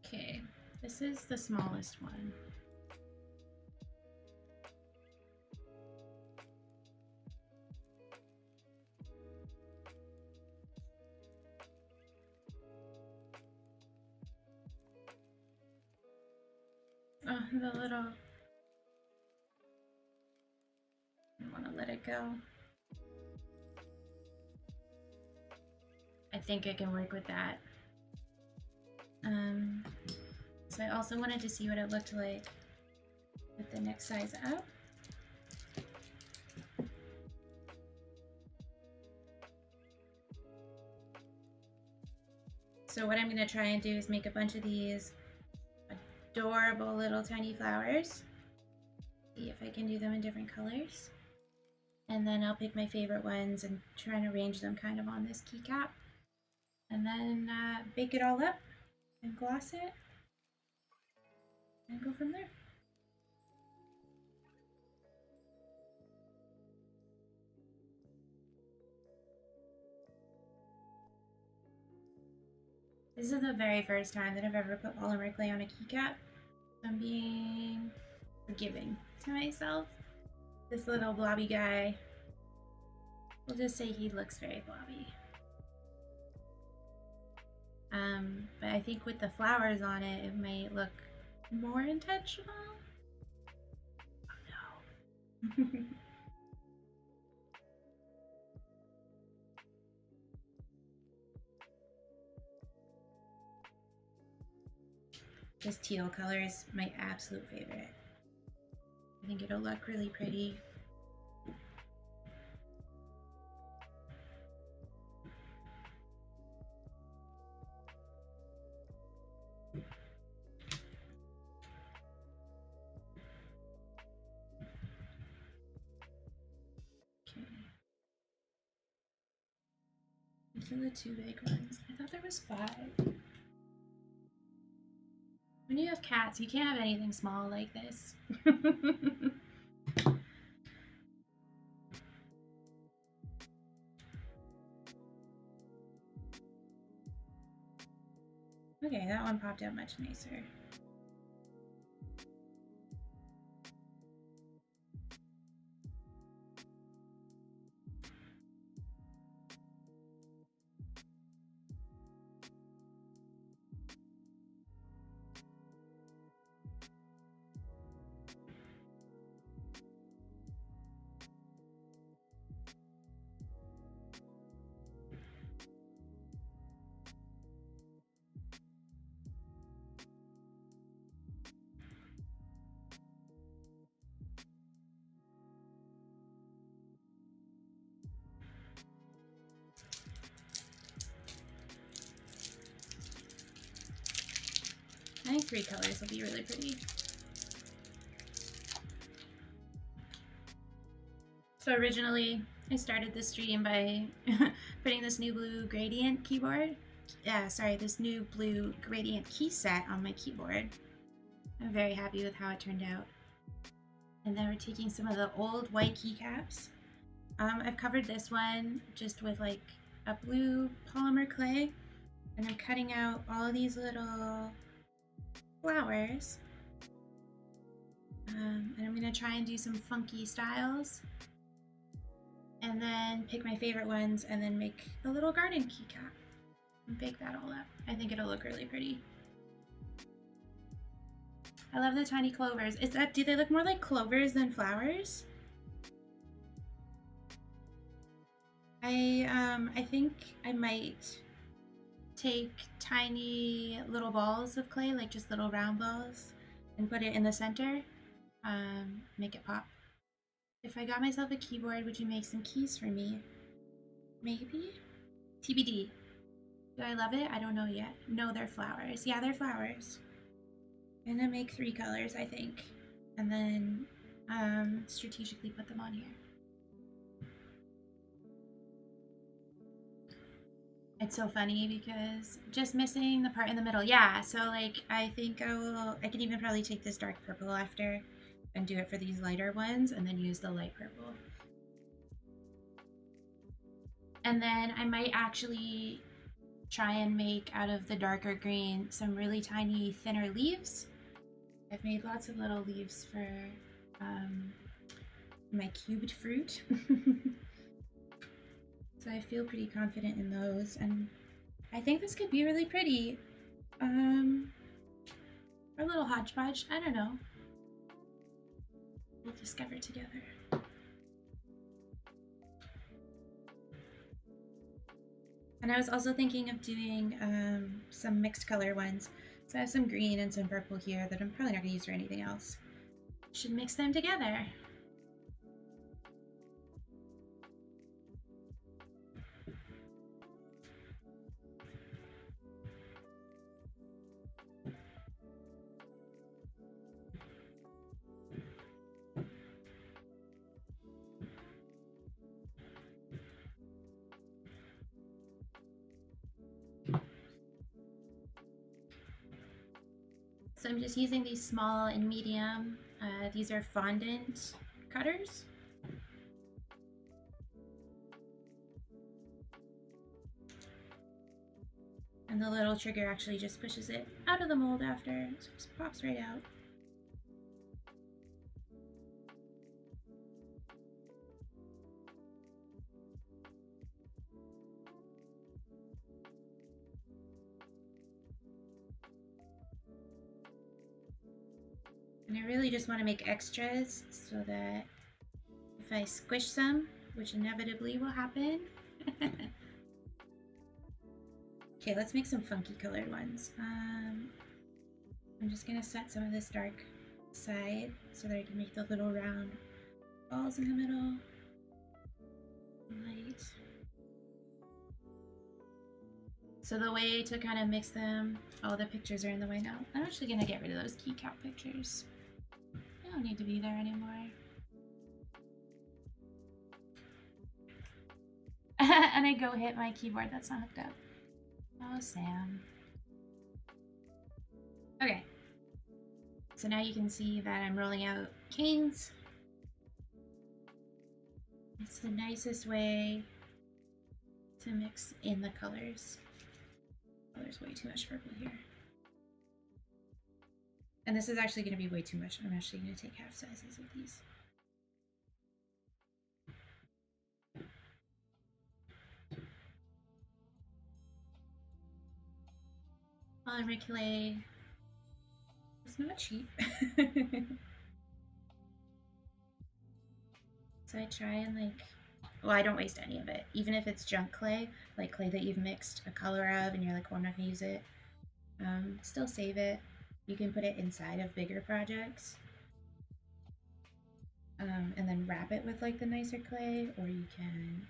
Okay, this is the smallest one. Oh, the little, I want to let it go. I think I can work with that. So I also wanted to see what it looked like with the next size up. So what I'm going to try and do is make a bunch of these adorable little tiny flowers. See if I can do them in different colors. And then I'll pick my favorite ones and try and arrange them kind of on this keycap. And then bake it all up and gloss it and go from there. This is the very first time that I've ever put polymer clay on a keycap. So I'm being forgiving to myself. This little blobby guy, we'll just say he looks very blobby. But I think with the flowers on it, it might look more intentional. Oh no. This teal color is my absolute favorite. I think it'll look really pretty. Okay. These are the two big ones. I thought there was 5. When you have cats, you can't have anything small like this. Okay, that one popped out much nicer. I think 3 colors will be really pretty. So originally, I started this stream by putting this new blue gradient keyboard. This new blue gradient key set on my keyboard. I'm very happy with how it turned out. And then we're taking some of the old white keycaps. I've covered this one just with like a blue polymer clay, and I'm cutting out all of these little flowers. And I'm gonna try and do some funky styles, and then pick my favorite ones, and then make a little garden keycap and bake that all up. I think it'll look really pretty. I love the tiny clovers. Do they look more like clovers than flowers? I think I might take tiny little balls of clay, like just little round balls, and put it in the center. Make it pop. If I got myself a keyboard, would you make some keys for me? Maybe? TBD. Do I love it? I don't know yet. No, they're flowers. Yeah, they're flowers. I'm gonna make 3 colors, I think, and then strategically put them on here. It's so funny because just missing the part in the middle. Yeah, so like I think I can even probably take this dark purple after and do it for these lighter ones, and then use the light purple. And then I might actually try and make out of the darker green some really tiny thinner leaves. I've made lots of little leaves for my cubed fruit. So I feel pretty confident in those, and I think this could be really pretty. Or a little hodgepodge, I don't know. We'll discover together. And I was also thinking of doing some mixed color ones. So I have some green and some purple here that I'm probably not gonna use for anything else. Should mix them together. So I'm just using these small and medium. These are fondant cutters. And the little trigger actually just pushes it out of the mold after, so it just pops right out. And I really just want to make extras so that if I squish some, which inevitably will happen. Okay, let's make some funky colored ones. I'm just gonna set some of this dark side so that I can make the little round balls in the middle. Light. So the way to kind of mix them, oh, the pictures are in the way now. I'm actually gonna get rid of those keycap pictures. They don't need to be there anymore. And I go hit my keyboard that's not hooked up. Oh, Sam. Okay, So now you can see that I'm rolling out canes. It's the nicest way to mix in the colors. Oh, there's way too much purple here. And this is actually going to be way too much. I'm actually going to take half sizes of these. Polymer clay. It's not cheap. So I try and well, I don't waste any of it. Even if it's junk clay, like clay that you've mixed a color of and you're like, oh, I'm not gonna use it. Still save it. You can put it inside of bigger projects. And then wrap it with like the nicer clay, or you can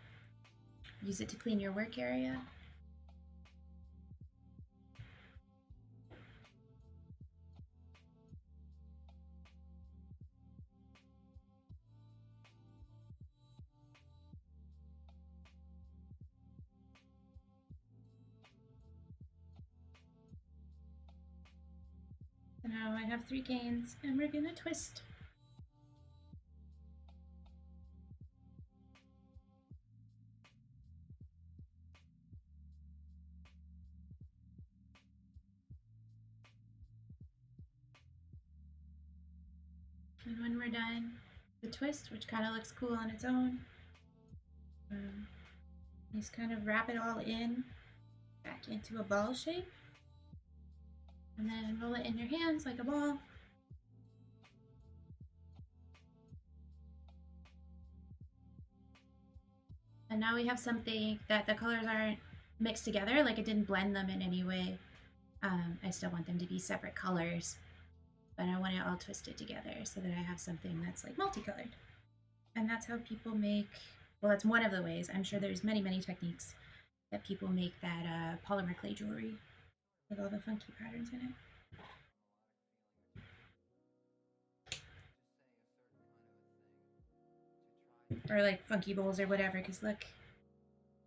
use it to clean your work area. So now I have 3 canes and we're gonna twist. And when we're done, the twist, which kind of looks cool on its own, just kind of wrap it all in back into a ball shape, and then roll it in your hands like a ball. And now we have something that the colors aren't mixed together, like it didn't blend them in any way. I still want them to be separate colors, but I want it all twisted together so that I have something that's like multicolored. And that's how people make, well, that's one of the ways. I'm sure there's many, many techniques that people make that polymer clay jewelry with all the funky patterns in it. Or like funky bowls or whatever, because look,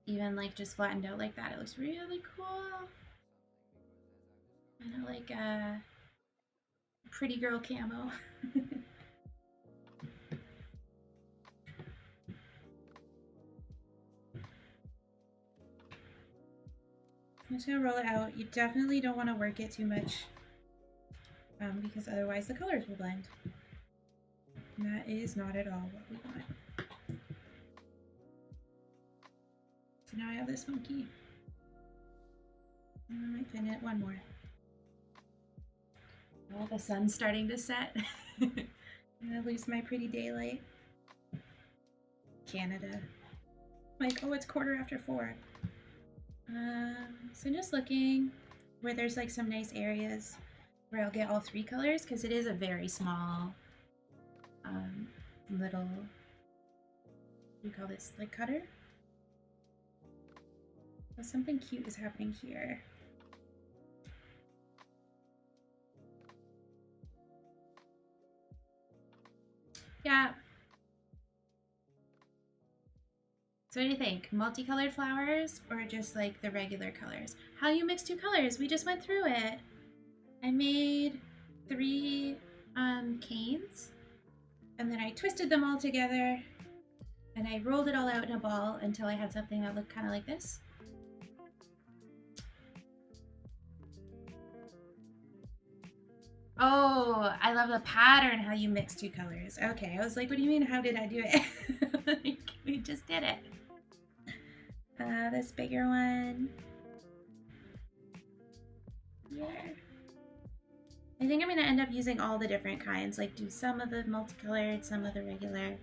even like just flattened out like that, it looks really cool. Kind of like a pretty girl camo. I'm just gonna roll it out. You definitely don't want to work it too much because otherwise the colors will blend. And that is not at all what we want. So now I have this monkey. I might pin it one more. Oh, the sun's starting to set. I'm gonna lose my pretty daylight. Canada. Like, oh, it's 4:15. So just looking where there's like some nice areas where I'll get all 3 colors, because it is a very small little, what do you call this, like cutter? So something cute is happening here. Yeah. So what do you think? Multicolored flowers or just like the regular colors? How you mix 2 colors? We just went through it. I made 3 canes, and then I twisted them all together, and I rolled it all out in a ball until I had something that looked kind of like this. Oh, I love the pattern, how you mix 2 colors. Okay, I was like, what do you mean, how did I do it? We just did it. This bigger one. Here. I think I'm going to end up using all the different kinds, like do some of the multicolored, some of the regular.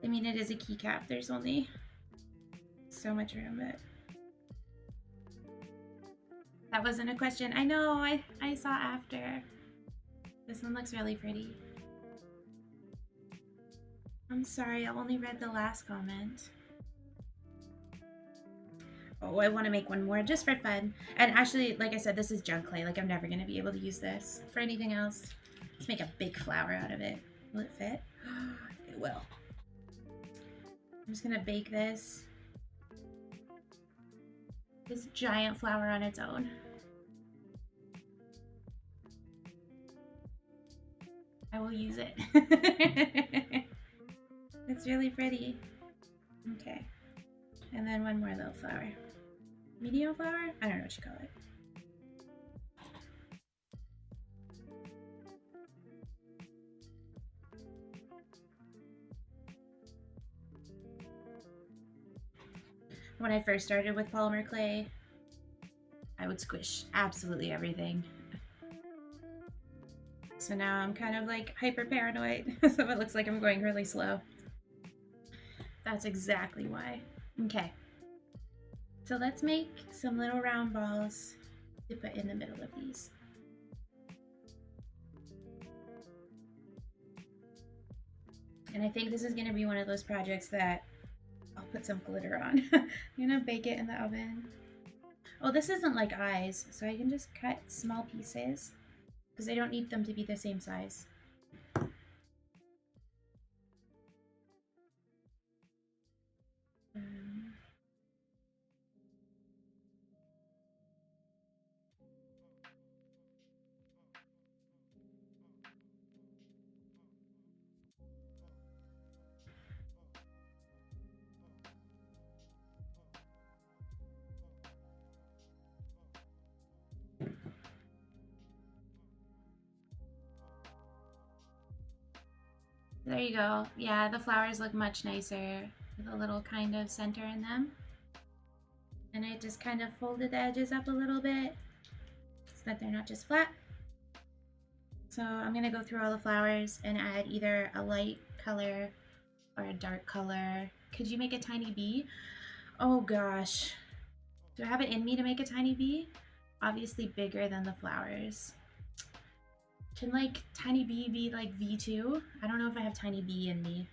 I mean, it is a keycap. There's only so much room, but that wasn't a question. I know, I saw after. This one looks really pretty. I'm sorry, I only read the last comment. Oh, I want to make one more just for fun. And actually, like I said, this is junk clay. Like, I'm never going to be able to use this for anything else. Let's make a big flower out of it. Will it fit? It will. I'm just going to bake this giant flower on its own. I will use it. It's really pretty. Okay. And then one more little flower. Medium flower? I don't know what you call it. When I first started with polymer clay, I would squish absolutely everything. So now I'm kind of like hyper paranoid, so it looks like I'm going really slow. That's exactly why. Okay. So let's make some little round balls to put in the middle of these. And I think this is going to be one of those projects that I'll put some glitter on. I'm going to bake it in the oven. Oh, this isn't like eyes, so I can just cut small pieces because I don't need them to be the same size. There you go. Yeah, the flowers look much nicer with a little kind of center in them. And I just kind of folded the edges up a little bit so that they're not just flat. So I'm going to go through all the flowers and add either a light color or a dark color. Could you make a tiny bee? Oh gosh. Do I have it in me to make a tiny bee? Obviously bigger than the flowers. Can like tiny bee be like V2? I don't know if I have tiny bee in me.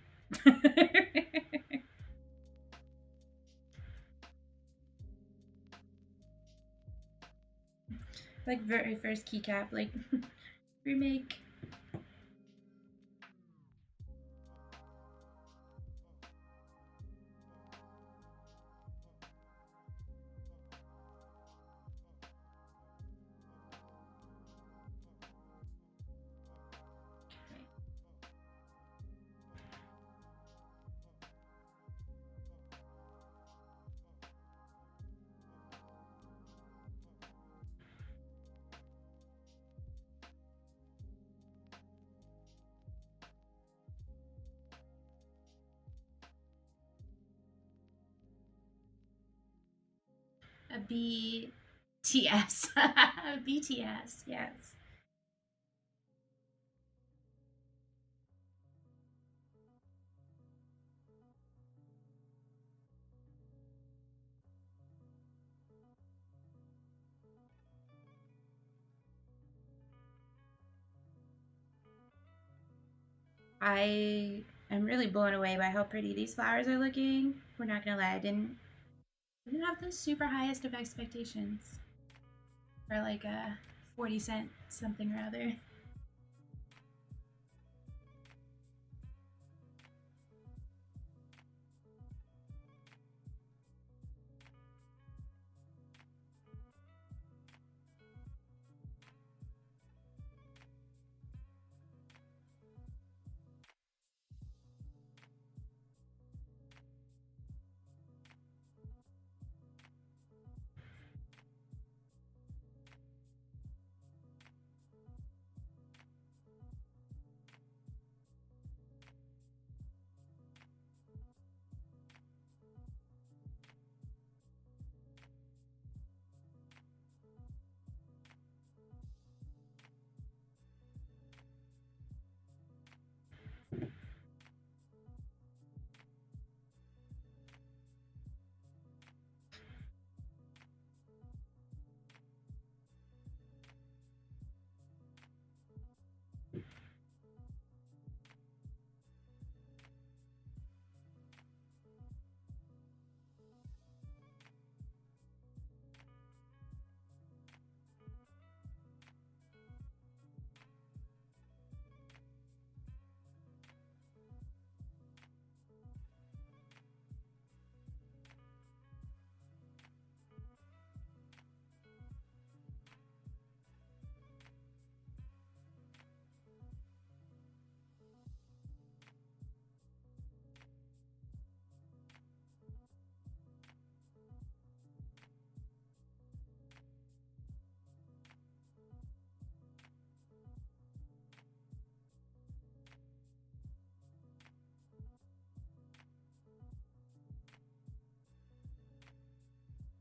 Like very first keycap, like remake. A BTS. BTS, yes. I am really blown away by how pretty these flowers are looking. We're not gonna lie, I didn't have the super highest of expectations for like a 40-cent something or other.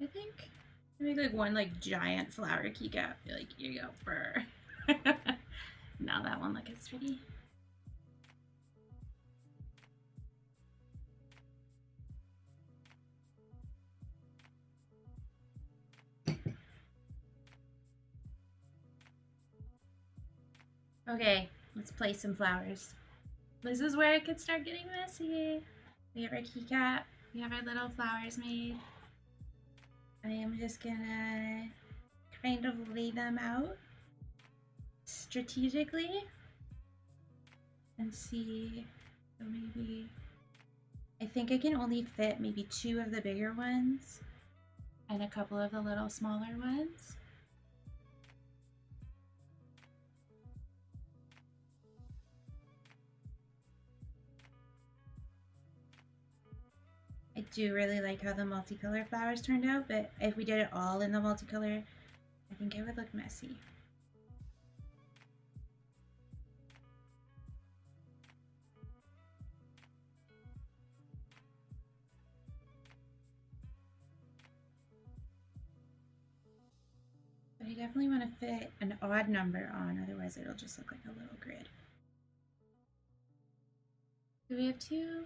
I think I make like one like giant flower keycap. Be like, here you go, fur. Now that one, look, it's pretty. Okay, let's place some flowers. This is where it could start getting messy. We have our keycap. We have our little flowers made. I am just gonna kind of lay them out strategically and see. So maybe I think I can only fit maybe 2 of the bigger ones and a couple of the little smaller ones. I do really like how the multicolor flowers turned out, but if we did it all in the multicolor, I think it would look messy. But I definitely want to fit an odd number on, otherwise it'll just look like a little grid. So we have 2.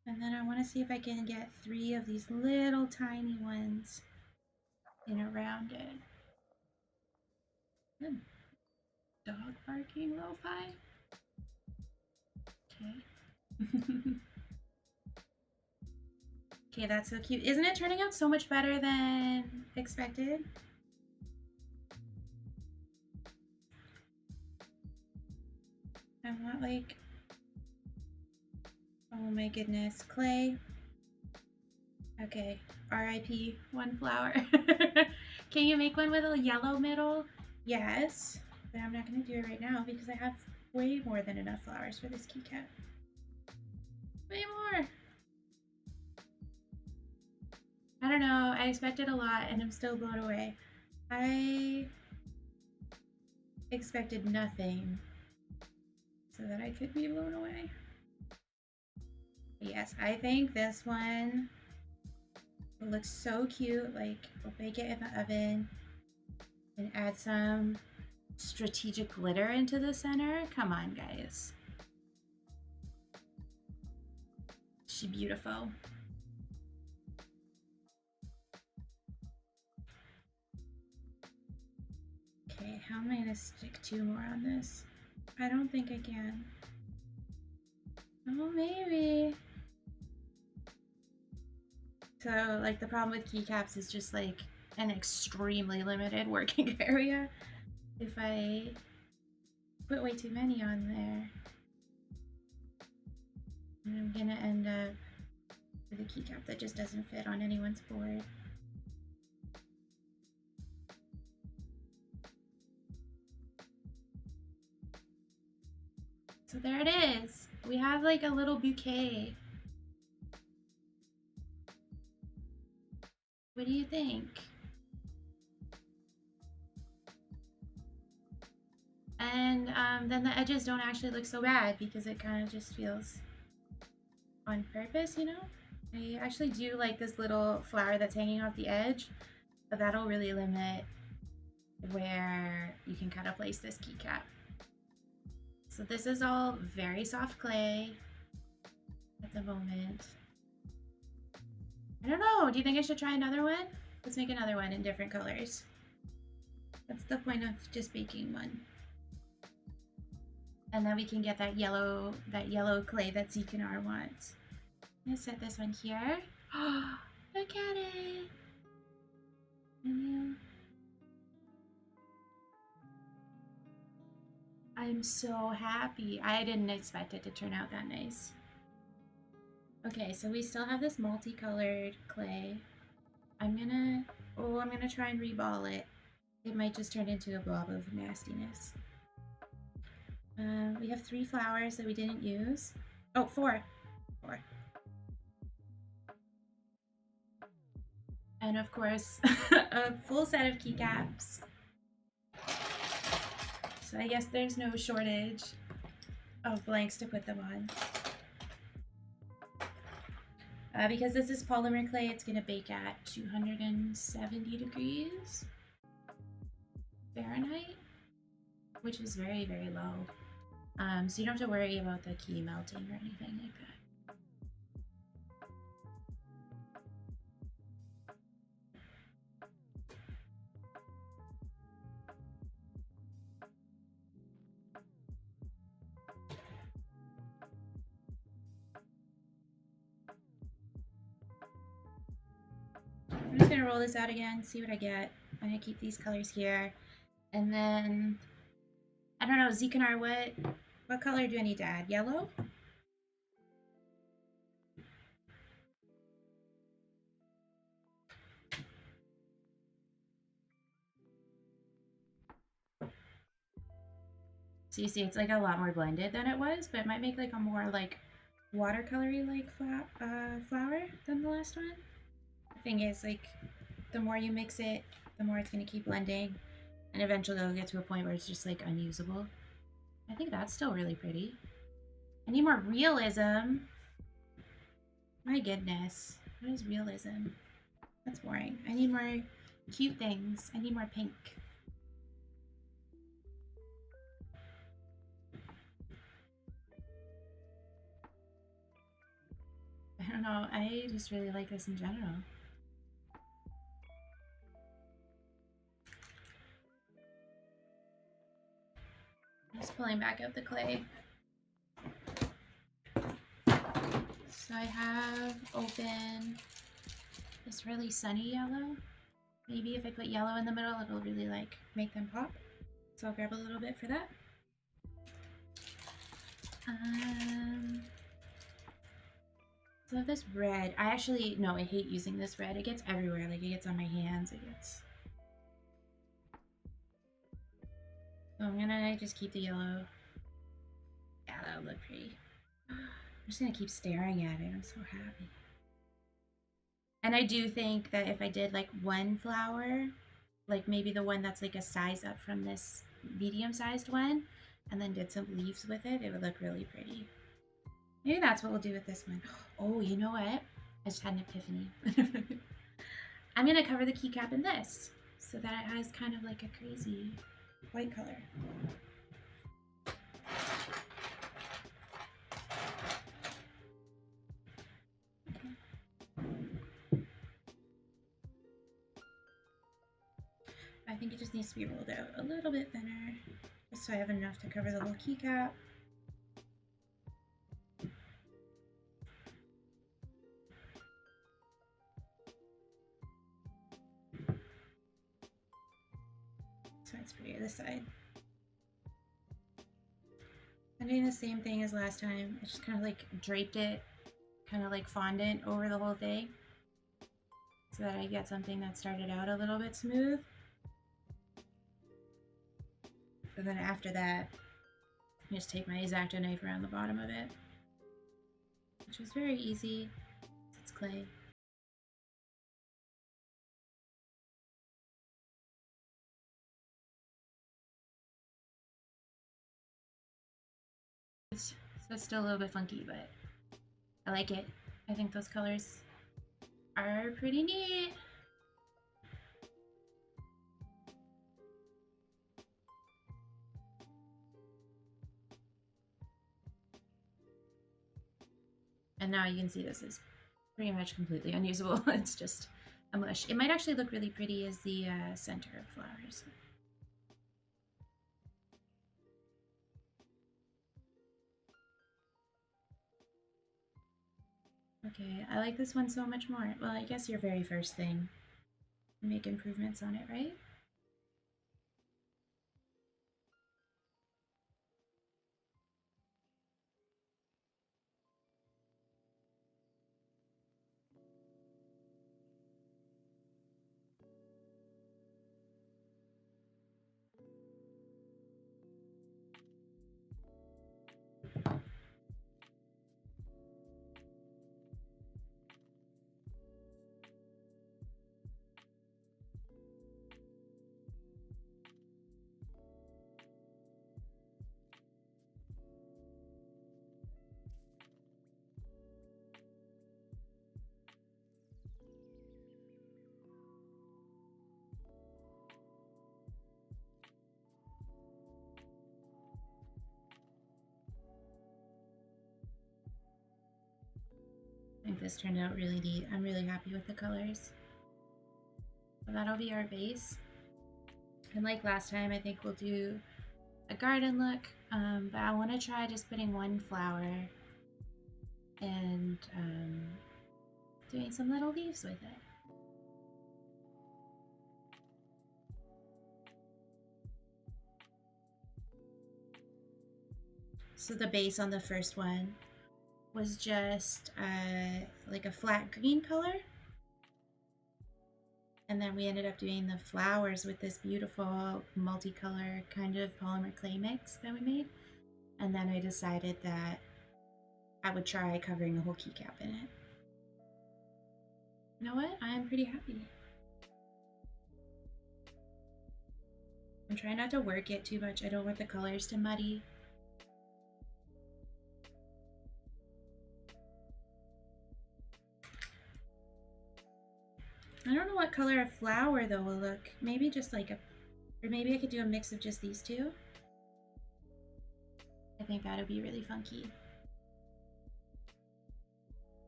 And then I want to see if I can get 3 of these little tiny ones in around it. Good. Dog barking lo-fi. Okay. Okay, that's so cute. Isn't it turning out so much better than expected? I want like, oh my goodness, clay. Okay, RIP, one flower. Can you make one with a yellow middle? Yes, but I'm not gonna do it right now because I have way more than enough flowers for this keycap. Way more. I don't know, I expected a lot and I'm still blown away. I expected nothing so that I could be blown away. Yes, I think this one looks so cute. Like, we'll bake it in the oven and add some strategic glitter into the center. Come on, guys. She's beautiful. Okay, how am I gonna stick 2 more on this? I don't think I can. Oh, maybe. So, like, the problem with keycaps is just like an extremely limited working area. If I put way too many on there, I'm gonna end up with a keycap that just doesn't fit on anyone's board. So there it is. We have like a little bouquet. What do you think? And then the edges don't actually look so bad because it kind of just feels on purpose, you know? I actually do like this little flower that's hanging off the edge, but that'll really limit where you can kind of place this keycap. So this is all very soft clay at the moment. I don't know, do you think I should try another one? Let's make another one in different colors. That's the point of just baking one. And then we can get that yellow clay that Zikanar wants. I'm gonna set this one here. Oh, look at it! I'm so happy. I didn't expect it to turn out that nice. Okay, so we still have this multicolored clay. I'm gonna try and reball it. It might just turn into a blob of nastiness. We have 3 flowers that we didn't use. Oh, 4. 4. And of course, a full set of keycaps. So I guess there's no shortage of blanks to put them on. Because this is polymer clay, it's going to bake at 270 degrees Fahrenheit, which is very, very low. So you don't have to worry about the key melting or anything like that. I'm just gonna roll this out again, see what I get. I'm gonna keep these colors here. And then, I don't know, Zikanar, what color do I need to add? Yellow? So you see, it's like a lot more blended than it was, but it might make like a more like watercolory like flower than the last one. The thing is, like, the more you mix it, the more it's gonna keep blending, and eventually it'll get to a point where it's just like unusable. I think that's still really pretty. I need more realism. My goodness, what is realism? That's boring. I need more cute things. I need more pink. I don't know, I just really like this in general. I'm just pulling back out the clay. So I have open this really sunny yellow. Maybe if I put yellow in the middle, it'll really like make them pop. So I'll grab a little bit for that. So this red, I hate using this red. It gets everywhere, like it gets on my hands, So I'm gonna just keep the yellow. Yeah, that'll look pretty. I'm just gonna keep staring at it, I'm so happy. And I do think that if I did like one flower, like maybe the one that's like a size up from this medium-sized one, and then did some leaves with it, it would look really pretty. Maybe that's what we'll do with this one. Oh, you know what? I just had an epiphany. I'm gonna cover the keycap in this so that it has kind of like a crazy white color. I think it just needs to be rolled out a little bit thinner, just so I have enough to cover the little keycap. So it's pretty this side. I'm doing the same thing as last time. I just kind of like draped it, kind of like fondant over the whole thing, so that I get something that started out a little bit smooth. And then after that, I just take my X-Acto knife around the bottom of it, which was very easy. It's clay. So it's still a little bit funky, but I like it. I think those colors are pretty neat. And now you can see this is pretty much completely unusable. It's just a mush. It might actually look really pretty as the center of flowers. Okay, I like this one so much more. Well, I guess your very first thing. Make improvements on it, right? think this turned out really neat. I'm really happy with the colors. So that'll be our base. And like last time, I think we'll do a garden look, but I want to try just putting one flower and doing some little leaves with it. So the base on the first one was just like a flat green color. And then we ended up doing the flowers with this beautiful multicolor kind of polymer clay mix that we made. And then I decided that I would try covering a whole keycap in it. You know what? I'm pretty happy. I'm trying not to work it too much. I don't want the colors to muddy. I don't know what color of flower though will look. Maybe just like a, or maybe I could do a mix of just these two. I think that would be really funky.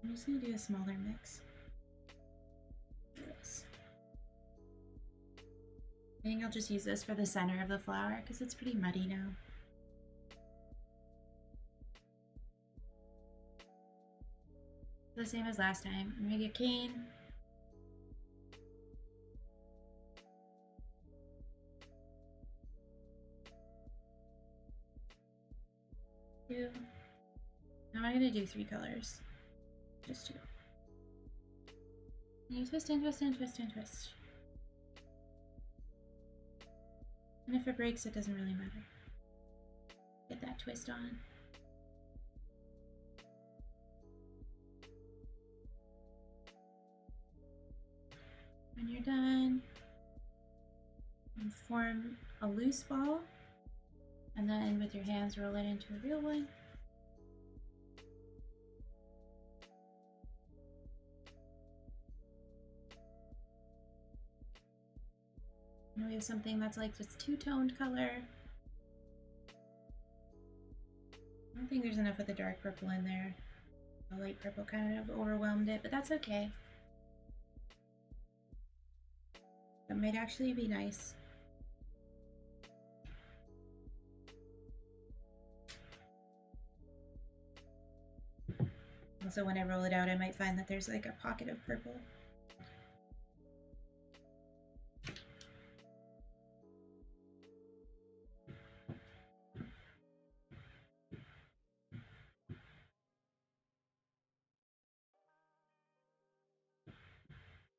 I'm just gonna do a smaller mix. This. I think I'll just use this for the center of the flower because it's pretty muddy now. The same as last time. I'm gonna get cane. Two. Now I'm gonna do 3 colors. Just 2. And you twist and twist and twist and twist. And if it breaks, it doesn't really matter. Get that twist on. When you're done, you form a loose ball, and then with your hands roll it into a real one. And we have something that's like this two-toned color. I don't think there's enough of the dark purple in there. The light purple kind of overwhelmed it, but that's okay. That might actually be nice. Also, when I roll it out, I might find that there's like a pocket of purple.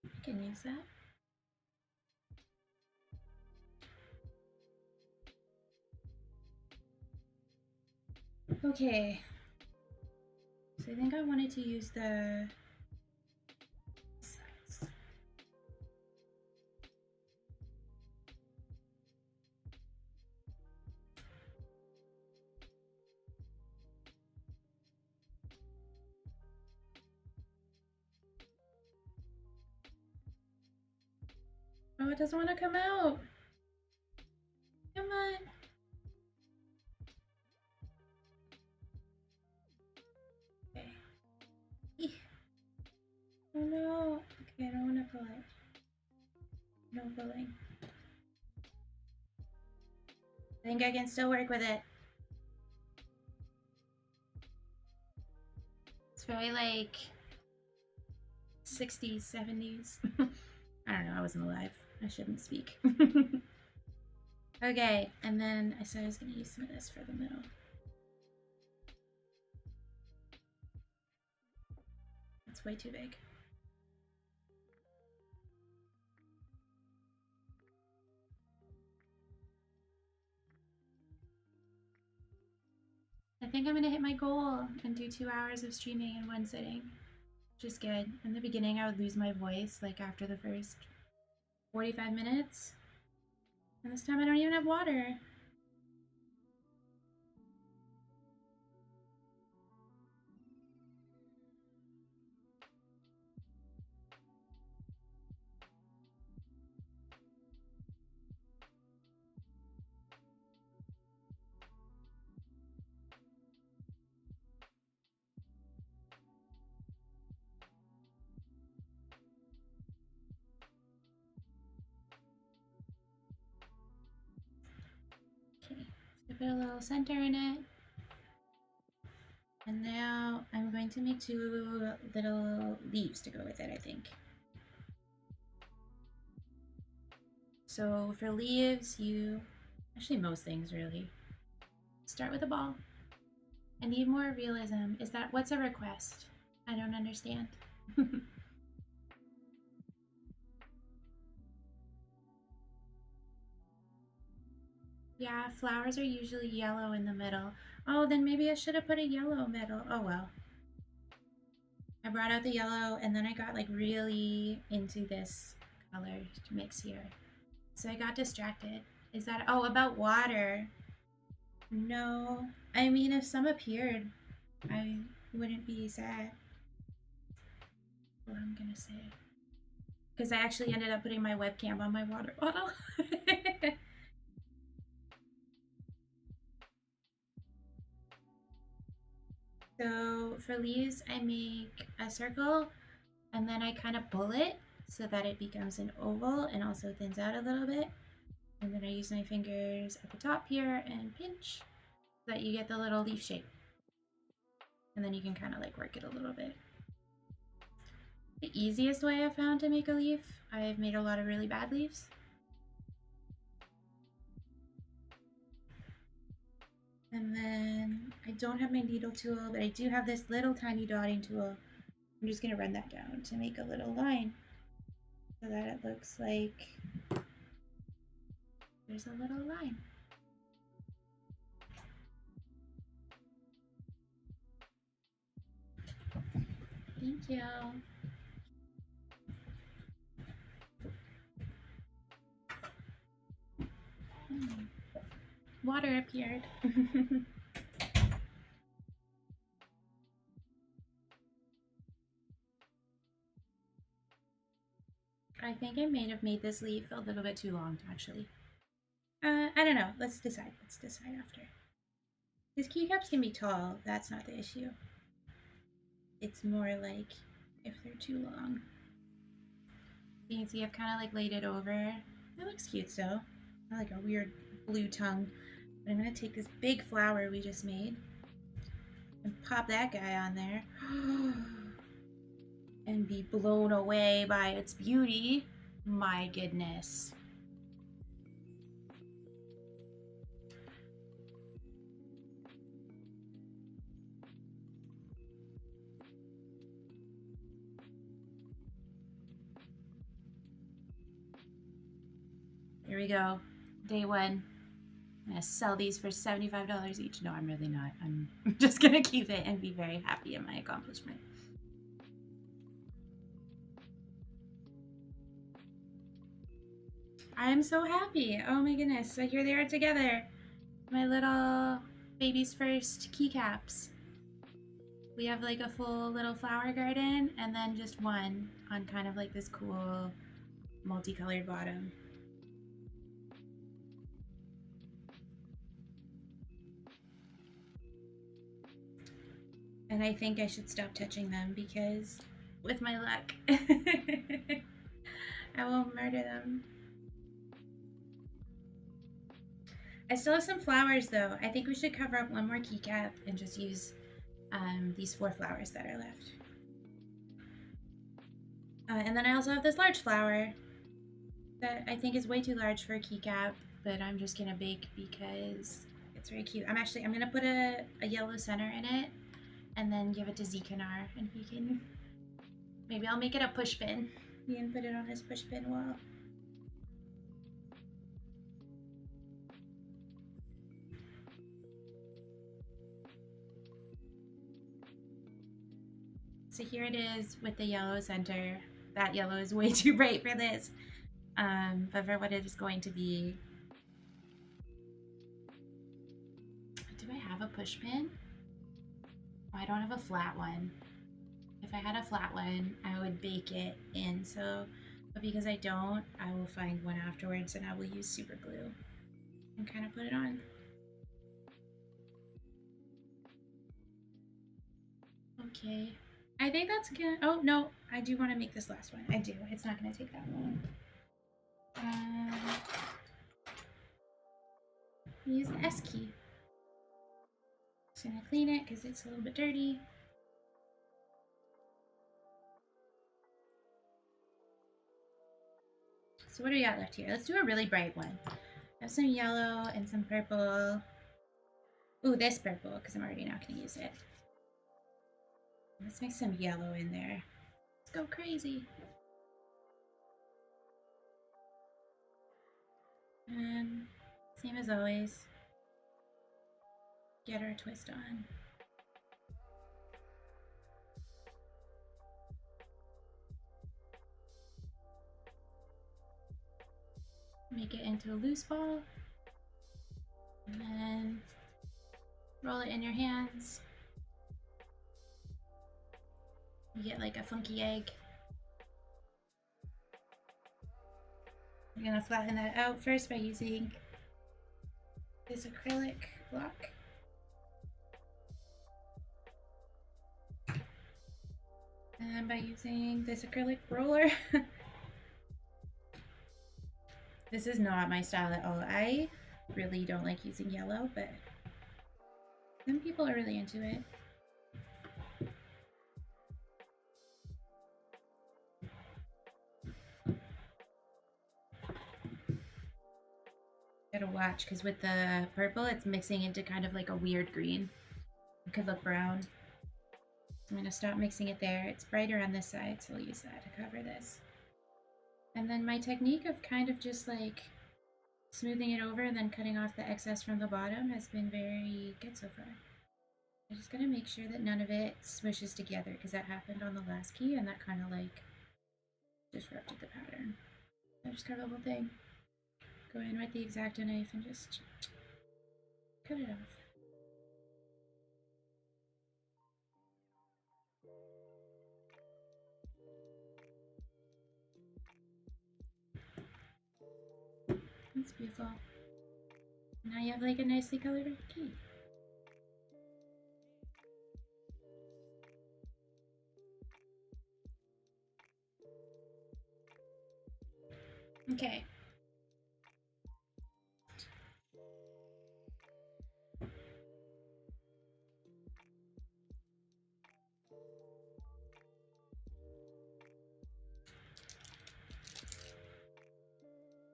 I can use that. Okay, so I think I wanted to use the sides. Oh, it doesn't want to come out. Come on. Okay. Oh no. Okay, I don't want to pull it. No pulling. I think I can still work with it. It's very like 60s, 70s. I don't know, I wasn't alive. I shouldn't speak. Okay, and then I said I was going to use some of this for the middle. That's way too big. I think I'm going to hit my goal and do 2 hours of streaming in one sitting, which is good. In the beginning, I would lose my voice like after the first 45 minutes. And this time I don't even have water. put a little center in it. And now I'm going to make 2 little leaves to go with it, I think. So for leaves, actually most things really, start with a ball. I need more realism. What's a request? I don't understand. Yeah, flowers are usually yellow in the middle. Oh, then maybe I should have put a yellow middle. Oh well. I brought out the yellow and then I got like really into this color mix here. So I got distracted. Is that, oh, about water? No. I mean, if some appeared, I wouldn't be sad. What I'm gonna say. Because I actually ended up putting my webcam on my water bottle. So for leaves, I make a circle and then I kind of pull it so that it becomes an oval and also thins out a little bit. And then I use my fingers at the top here and pinch so that you get the little leaf shape. And then you can kind of like work it a little bit. The easiest way I've found to make a leaf, I've made a lot of really bad leaves. And then I don't have my needle tool, but I do have this little tiny dotting tool. I'm just gonna run that down to make a little line so that it looks like there's a little line. Thank you. Water appeared. I think I may have made this leaf a little bit too long, actually. I don't know. Let's decide. Let's decide after. These keycaps can be tall. That's not the issue. It's more like if they're too long. You can see I've kind of like laid it over. It looks cute still. I like a weird blue tongue. But I'm going to take this big flower we just made and pop that guy on there. And be blown away by its beauty. My goodness. Here we go. Day 1. I'm gonna sell these for $75 each. No, I'm really not. I'm just gonna keep it and be very happy in my accomplishment. I am so happy. Oh my goodness. So here they are together. My little baby's first keycaps. We have like a full little flower garden and then just one on kind of like this cool multicolored bottom. And I think I should stop touching them because with my luck, I will murder them. I still have some flowers though. I think we should cover up one more keycap and just use these 4 flowers that are left. And then I also have this large flower that I think is way too large for a keycap, but I'm just gonna bake because it's very cute. I'm gonna put a yellow center in it and then give it to Zikanar and he can, maybe I'll make it a push pin. He can put it on his push pin wall. So here it is with the yellow center. That yellow is way too bright for this. But for what it is going to be. Do I have a push pin? Oh, I don't have a flat one. If I had a flat one, I would bake it in. But because I don't, I will find one afterwards and I will use super glue and kind of put it on. Okay. I think that's good. Oh, no. I do want to make this last one. I do. It's not going to take that long. Use the S key. gonna clean it because it's a little bit dirty. So what do we got left here? Let's do a really bright one. I have some yellow and some purple. Ooh, this purple, because I'm already not gonna use it. Let's make some yellow in there. Let's go crazy. And same as always, get our twist on. Make it into a loose ball. And then roll it in your hands. You get like a funky egg. I'm gonna flatten that out first by using this acrylic block. And by using this acrylic roller. This is not my style at all. I really don't like using yellow, but some people are really into it. Gotta watch, because with the purple, it's mixing into kind of like a weird green. It could look brown. I'm gonna stop mixing it there. It's brighter on this side, so I'll use that to cover this. And then my technique of kind of just like smoothing it over and then cutting off the excess from the bottom has been very good so far. I'm just gonna make sure that none of it smushes together, because that happened on the last key and that kind of like disrupted the pattern. I just cut the whole thing. Go in with the X-Acto knife and just cut it off. That's beautiful. Now you have like a nicely colored key. Okay.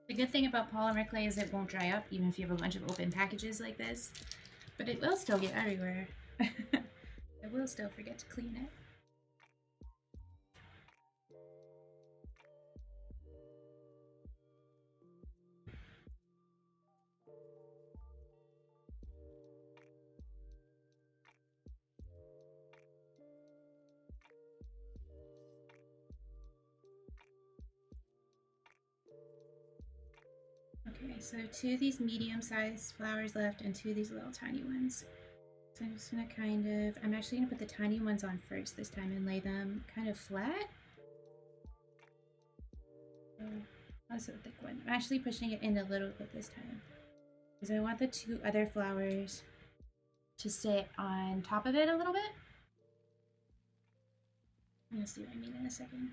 The good thing about polymer clay is it won't dry up even if you have a bunch of open packages like this, but it will still get everywhere. I will still forget to clean it. Okay, so 2 of these medium-sized flowers left and 2 of these little tiny ones. So I'm just gonna I'm actually gonna put the tiny ones on first this time and lay them kind of flat. Oh, that's a thick one. I'm actually pushing it in a little bit this time, because I want the 2 other flowers to sit on top of it a little bit. You'll see what I mean in a second.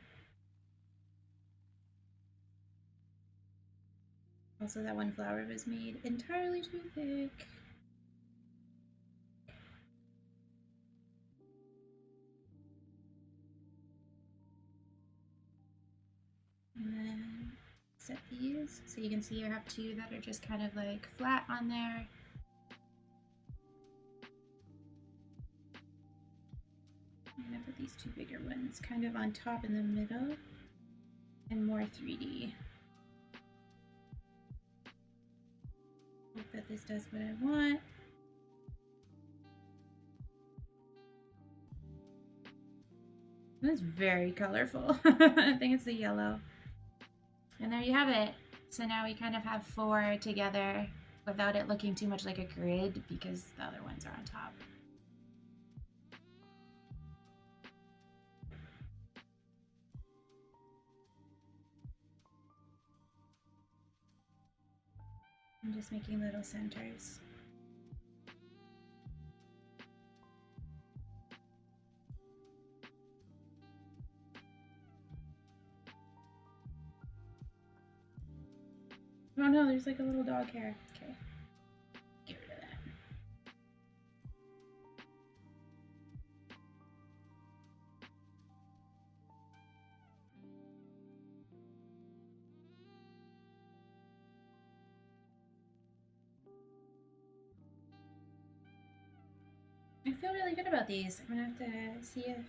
Also, that one flower was made entirely too thick. And then set these. So you can see I have 2 that are just kind of like flat on there. I'm gonna put these 2 bigger ones kind of on top in the middle and more 3D. Hope that this does what I want. That's very colorful. I think it's the yellow. And there you have it. So now we kind of have 4 together without it looking too much like a grid, because the other ones are on top. I'm just making little centers. Oh no, there's like a little dog hair. Okay, get rid of that. I feel really good about these. I'm gonna have to see if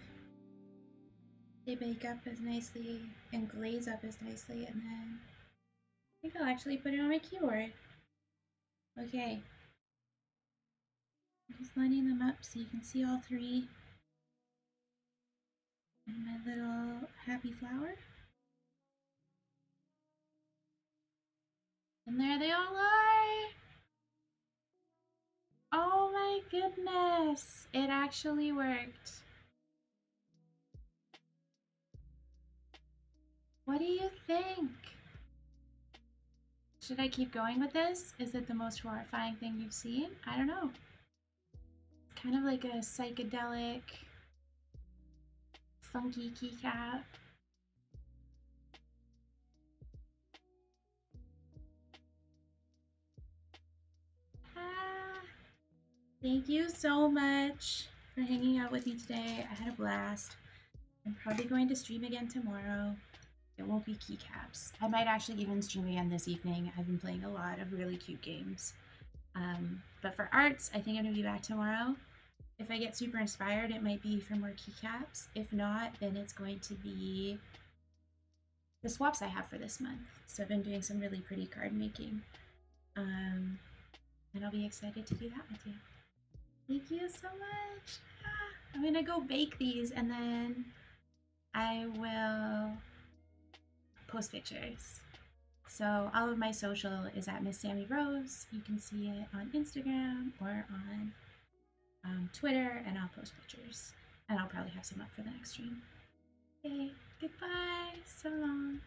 they bake up as nicely and glaze up as nicely, and then I think I'll actually put it on my keyboard. Okay. I'm just lining them up so you can see all three. And my little happy flower. And there they all are! Oh my goodness! It actually worked. What do you think? Should I keep going with this? Is it the most horrifying thing you've seen? I don't know. It's kind of like a psychedelic, funky keycap. Ah, thank you so much for hanging out with me today. I had a blast. I'm probably going to stream again tomorrow. It won't be keycaps. I might actually even stream again this evening. I've been playing a lot of really cute games. But for arts, I think I'm gonna be back tomorrow. If I get super inspired, it might be for more keycaps. If not, then it's going to be the swaps I have for this month. So I've been doing some really pretty card making. And I'll be excited to do that with you. Thank you so much. I'm gonna go bake these and then I will post pictures. So all of my social is at Miss Sammy Rose. You can see it on Instagram or on Twitter, and I'll post pictures. And I'll probably have some up for the next stream. Okay, goodbye. So long.